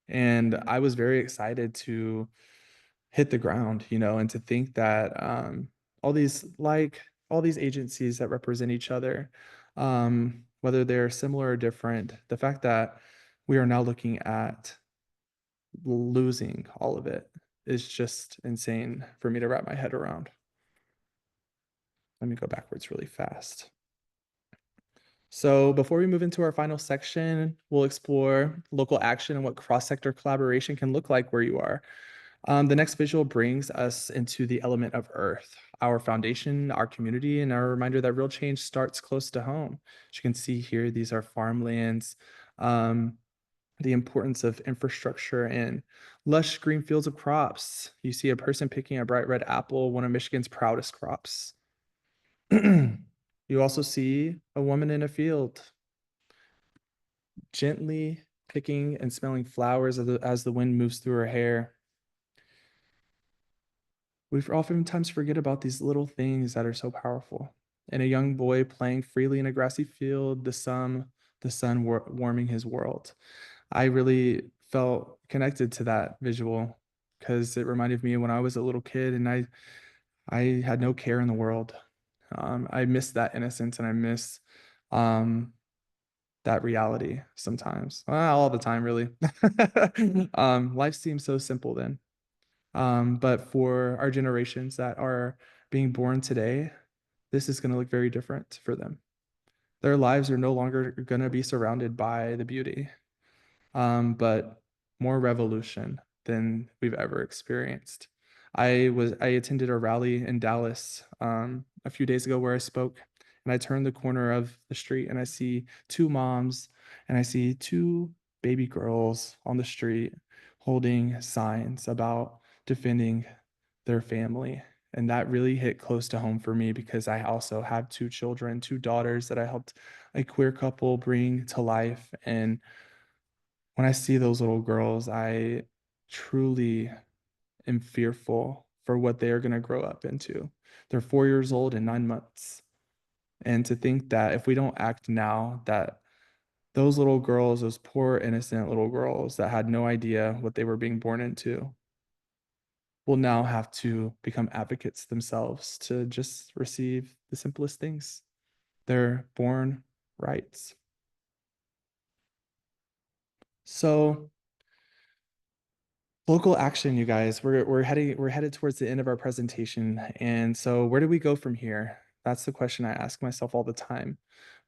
and I was very excited to hit the ground, and to think that all these agencies that represent each other, whether they're similar or different, the fact that we are now looking at losing all of it is just insane for me to wrap my head around. Let me go backwards really fast. So before we move into our final section, we'll explore local action and what cross-sector collaboration can look like where you are. The next visual brings us into the element of earth, our foundation, our community, and our reminder that real change starts close to home. As you can see here, these are farmlands, um, the importance of infrastructure and lush green fields of crops. You see a person picking a bright red apple, one of Michigan's proudest crops. You also see a woman in a field gently picking and smelling flowers as the wind moves through her hair. We oftentimes forget about these little things that are so powerful. And a young boy playing freely in a grassy field, the sun warming his world. I really felt connected to that visual because it reminded me of when I was a little kid and I had no care in the world. I miss that innocence and I miss that reality sometimes. Well, all the time, really. Life seems so simple then. But for our generations that are being born today, this is going to look very different for them. Their lives are no longer going to be surrounded by the beauty, but more revolution than we've ever experienced. I attended a rally in Dallas a few days ago where I spoke, and I turned the corner of the street and I see two moms and I see two baby girls on the street holding signs about defending their family. And that really hit close to home for me because I also have two children, two daughters that I helped a queer couple bring to life. And when I see those little girls, I truly am fearful for what they are going to grow up into. They're 4 years old and 9 months. And to think that if we don't act now, that those little girls, those poor innocent little girls that had no idea what they were being born into, will now have to become advocates themselves to just receive the simplest things, their born rights. So local action, you guys, we're headed towards the end of our presentation. And so where do we go from here? That's the question I ask myself all the time.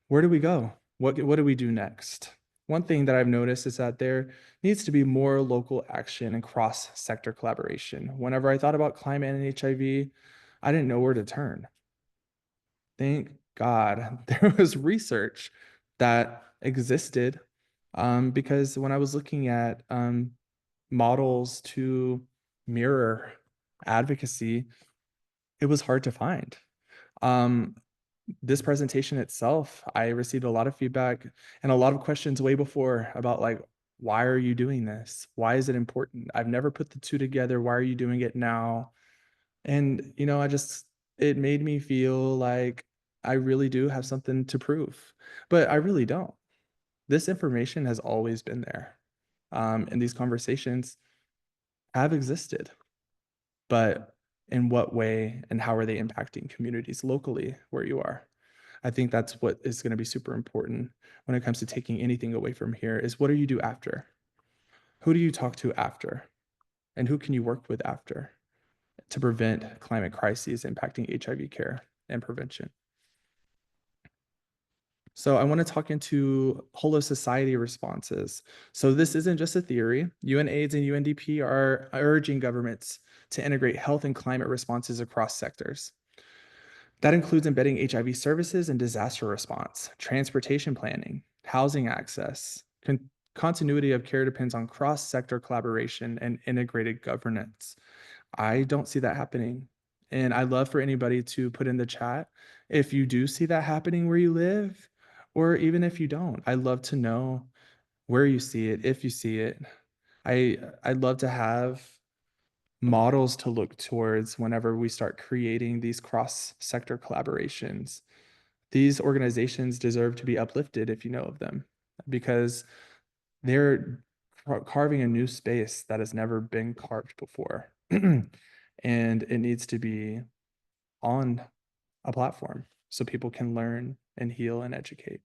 Where do we go? What do we do next? One thing that I've noticed is that there needs to be more local action and cross-sector collaboration. Whenever I thought about climate and HIV, I didn't know where to turn. Thank God there was research that existed, because when I was looking at models to mirror advocacy, it was hard to find. Um, this presentation itself, I received a lot of feedback and a lot of questions way before about like, why are you doing this? Why is it important? I've never put the two together. Why are you doing it now? And, it made me feel like I really do have something to prove, but I really don't. This information has always been there. And these conversations have existed, but in what way and how are they impacting communities locally where you are? I think that's what is going to be super important when it comes to taking anything away from here is what do you do after? Who do you talk to after? And who can you work with after to prevent climate crises impacting HIV care and prevention? So I want to talk into whole of society responses. So this isn't just a theory. UNAIDS and UNDP are urging governments to integrate health and climate responses across sectors. That includes embedding HIV services and disaster response, transportation planning, housing access. Continuity of care depends on cross-sector collaboration and integrated governance. I don't see that happening. And I'd love for anybody to put in the chat if you do see that happening where you live, or even if you don't. I'd love to know where you see it, if you see it. I'd love to have models to look towards whenever we start creating these cross-sector collaborations. These organizations deserve to be uplifted if you know of them, because they're carving a new space that has never been carved before. And it needs to be on a platform so people can learn and heal and educate.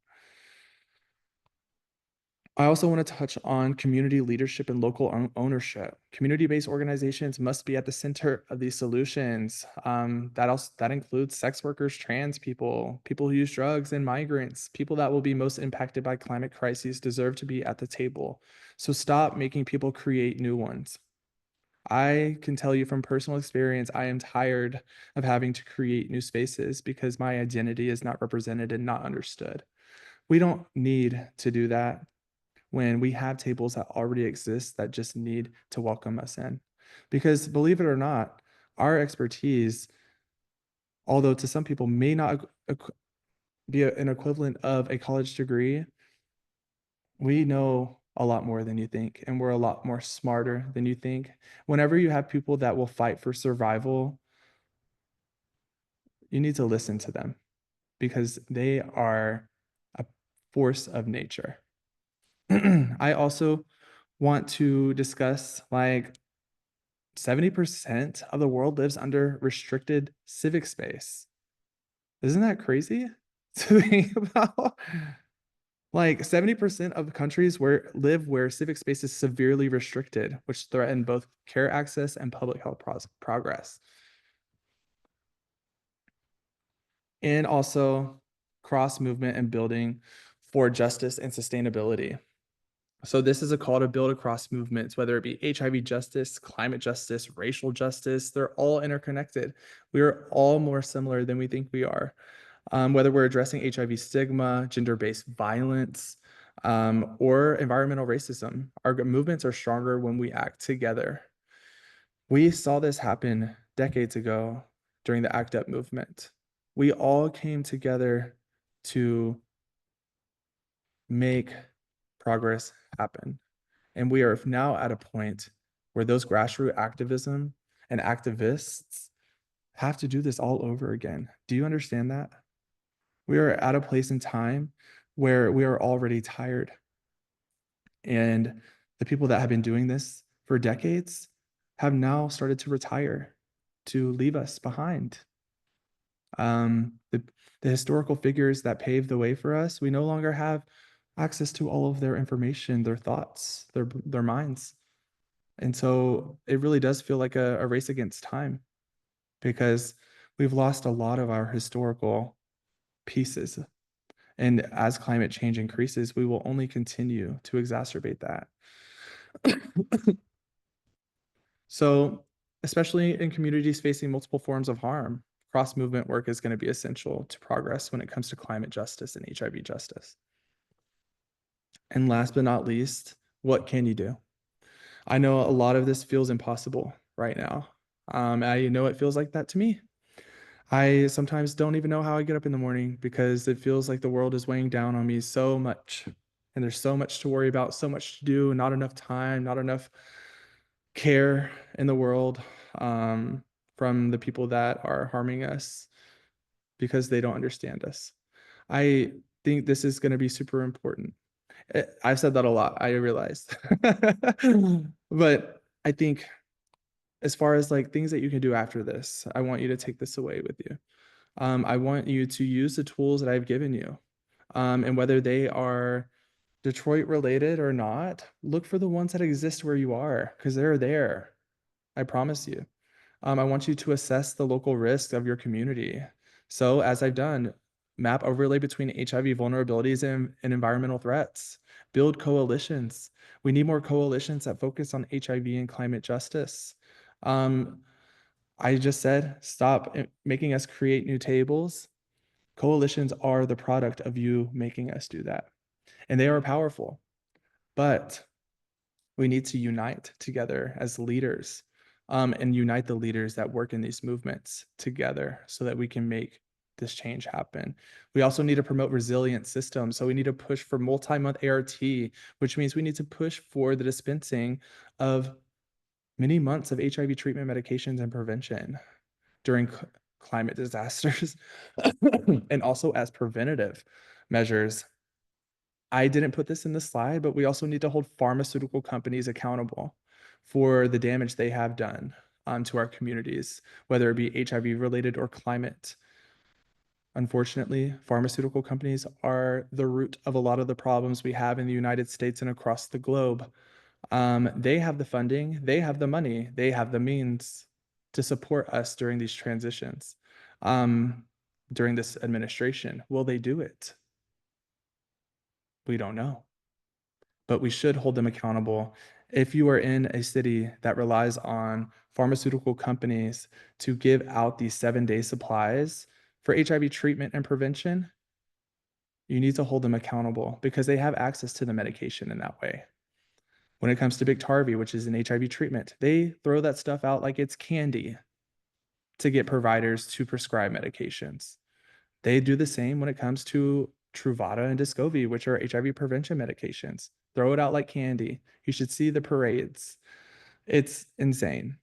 I also want to touch on community leadership and local ownership. Community-based organizations must be at the center of these solutions. That includes sex workers, trans people, people who use drugs, and migrants. People that will be most impacted by climate crises deserve to be at the table. So stop making people create new ones. I can tell you from personal experience, I am tired of having to create new spaces because my identity is not represented and not understood. We don't need to do that when we have tables that already exist that just need to welcome us in. Because believe it or not, our expertise, although to some people may not be an equivalent of a college degree, we know a lot more than you think, and we're a lot more smarter than you think. Whenever you have people that will fight for survival, you need to listen to them because they are a force of nature. I also want to discuss like 70% of the world lives under restricted civic space. Isn't that crazy to think about? Like 70% of countries live where civic space is severely restricted, which threaten both care access and public health progress. And also cross movement and building for justice and sustainability. So this is a call to build across movements, whether it be HIV justice, climate justice, racial justice, they're all interconnected. We are all more similar than we think we are. Whether we're addressing HIV stigma, gender-based violence, or environmental racism, our movements are stronger when we act together. We saw this happen decades ago during the ACT UP movement. We all came together to make progress happen. And we are now at a point where those grassroots activism and activists have to do this all over again. Do you understand that? We are at a place in time where we are already tired. And the people that have been doing this for decades have now started to retire, to leave us behind. The historical figures that paved the way for us, we no longer have access to all of their information, their thoughts, their minds. And so it really does feel like a race against time because we've lost a lot of our historical pieces. And as climate change increases, we will only continue to exacerbate that. So, especially in communities facing multiple forms of harm, cross-movement work is going to be essential to progress when it comes to climate justice and HIV justice. And last but not least, what can you do? I know a lot of this feels impossible right now. I know it feels like that to me. I sometimes don't even know how I get up in the morning because it feels like the world is weighing down on me so much. And there's so much to worry about, so much to do, not enough time, not enough care in the world from the people that are harming us because they don't understand us. I think this is going to be super important. I've said that a lot, I realized. But I think as far as like things that you can do after this, I want you to take this away with you. I want you to use the tools that I've given you. And whether they are Detroit related or not, look for the ones that exist where you are because they're there. I promise you. I want you to assess the local risks of your community. So as I've done, map overlay between HIV vulnerabilities and environmental threats. Build coalitions. We need more coalitions that focus on HIV and climate justice. I just said, stop making us create new tables. Coalitions are the product of you making us do that. And they are powerful, but we need to unite together as leaders and unite the leaders that work in these movements together so that we can make this change happen. We also need to promote resilient systems. So we need to push for multi-month ART, which means we need to push for the dispensing of many months of HIV treatment medications and prevention during climate disasters and also as preventative measures. I didn't put this in the slide, but we also need to hold pharmaceutical companies accountable for the damage they have done to our communities, whether it be HIV related or climate Unfortunately, pharmaceutical companies are the root of a lot of the problems we have in the United States and across the globe. They have the funding, they have the money, they have the means to support us during these transitions, during this administration. Will they do it? We don't know, but we should hold them accountable. If you are in a city that relies on pharmaceutical companies to give out these 7-day supplies for HIV treatment and prevention, you need to hold them accountable because they have access to the medication in that way. When it comes to Biktarvy, which is an HIV treatment, they throw that stuff out like it's candy to get providers to prescribe medications. They do the same when it comes to Truvada and Descovy, which are HIV prevention medications. Throw it out like candy. You should see the parades. It's insane.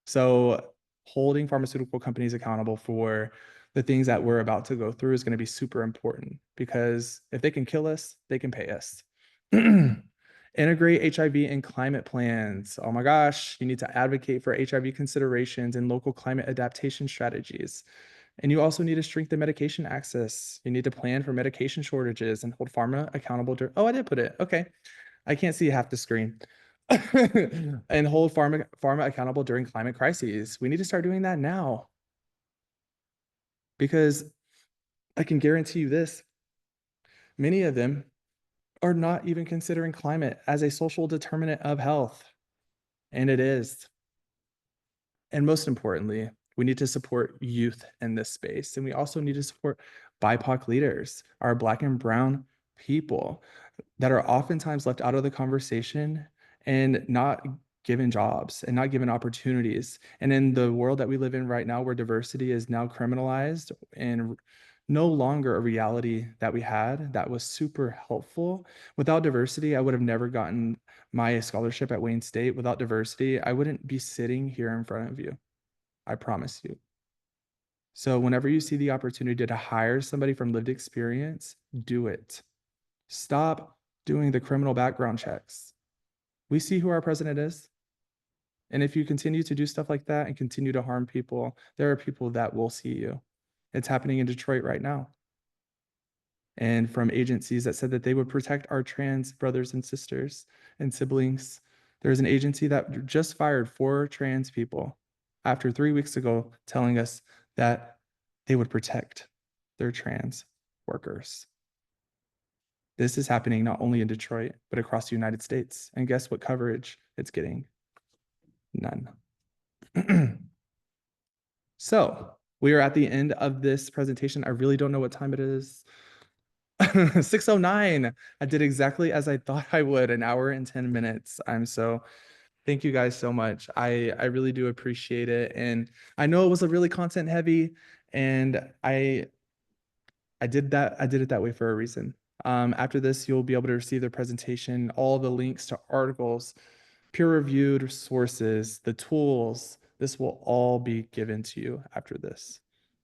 So holding pharmaceutical companies accountable for the things that we're about to go through is going to be super important, because if they can kill us, they can pay us. Integrate HIV in climate plans. Oh my gosh, you need to advocate for HIV considerations and local climate adaptation strategies. And you also need to strengthen medication access. You need to plan for medication shortages and hold pharma accountable. Oh, I did put it. Okay. I can't see half the screen. And hold pharma accountable during climate crises. We need to start doing that now. Because I can guarantee you this, many of them are not even considering climate as a social determinant of health. And it is. And most importantly, we need to support youth in this space. And we also need to support BIPOC leaders, our Black and Brown people that are oftentimes left out of the conversation and not given jobs and not given opportunities. And in the world that we live in right now, where diversity is now criminalized and no longer a reality that we had that was super helpful. Without diversity, I would have never gotten my scholarship at Wayne State. Without diversity, I wouldn't be sitting here in front of you. I promise you. So whenever you see the opportunity to hire somebody from lived experience, do it. Stop doing the criminal background checks. We see who our president is. And if you continue to do stuff like that and continue to harm people, there are people that will see you. It's happening in Detroit right now. And from agencies that said that they would protect our trans brothers and sisters and siblings. There's an agency that just fired 4 trans people after 3 weeks ago telling us that they would protect their trans workers. This is happening not only in Detroit, but across the United States. And guess what coverage it's getting? None. So we are at the end of this presentation. I really don't know what time it is. 6:09. I did exactly as I thought I would, 1 hour and 10 minutes. Thank you guys so much. I really do appreciate it. And I know it was a really content heavy, and I did it that way for a reason. After this, you'll be able to receive the presentation, all the links to articles, peer-reviewed sources, the tools. This will all be given to you after this.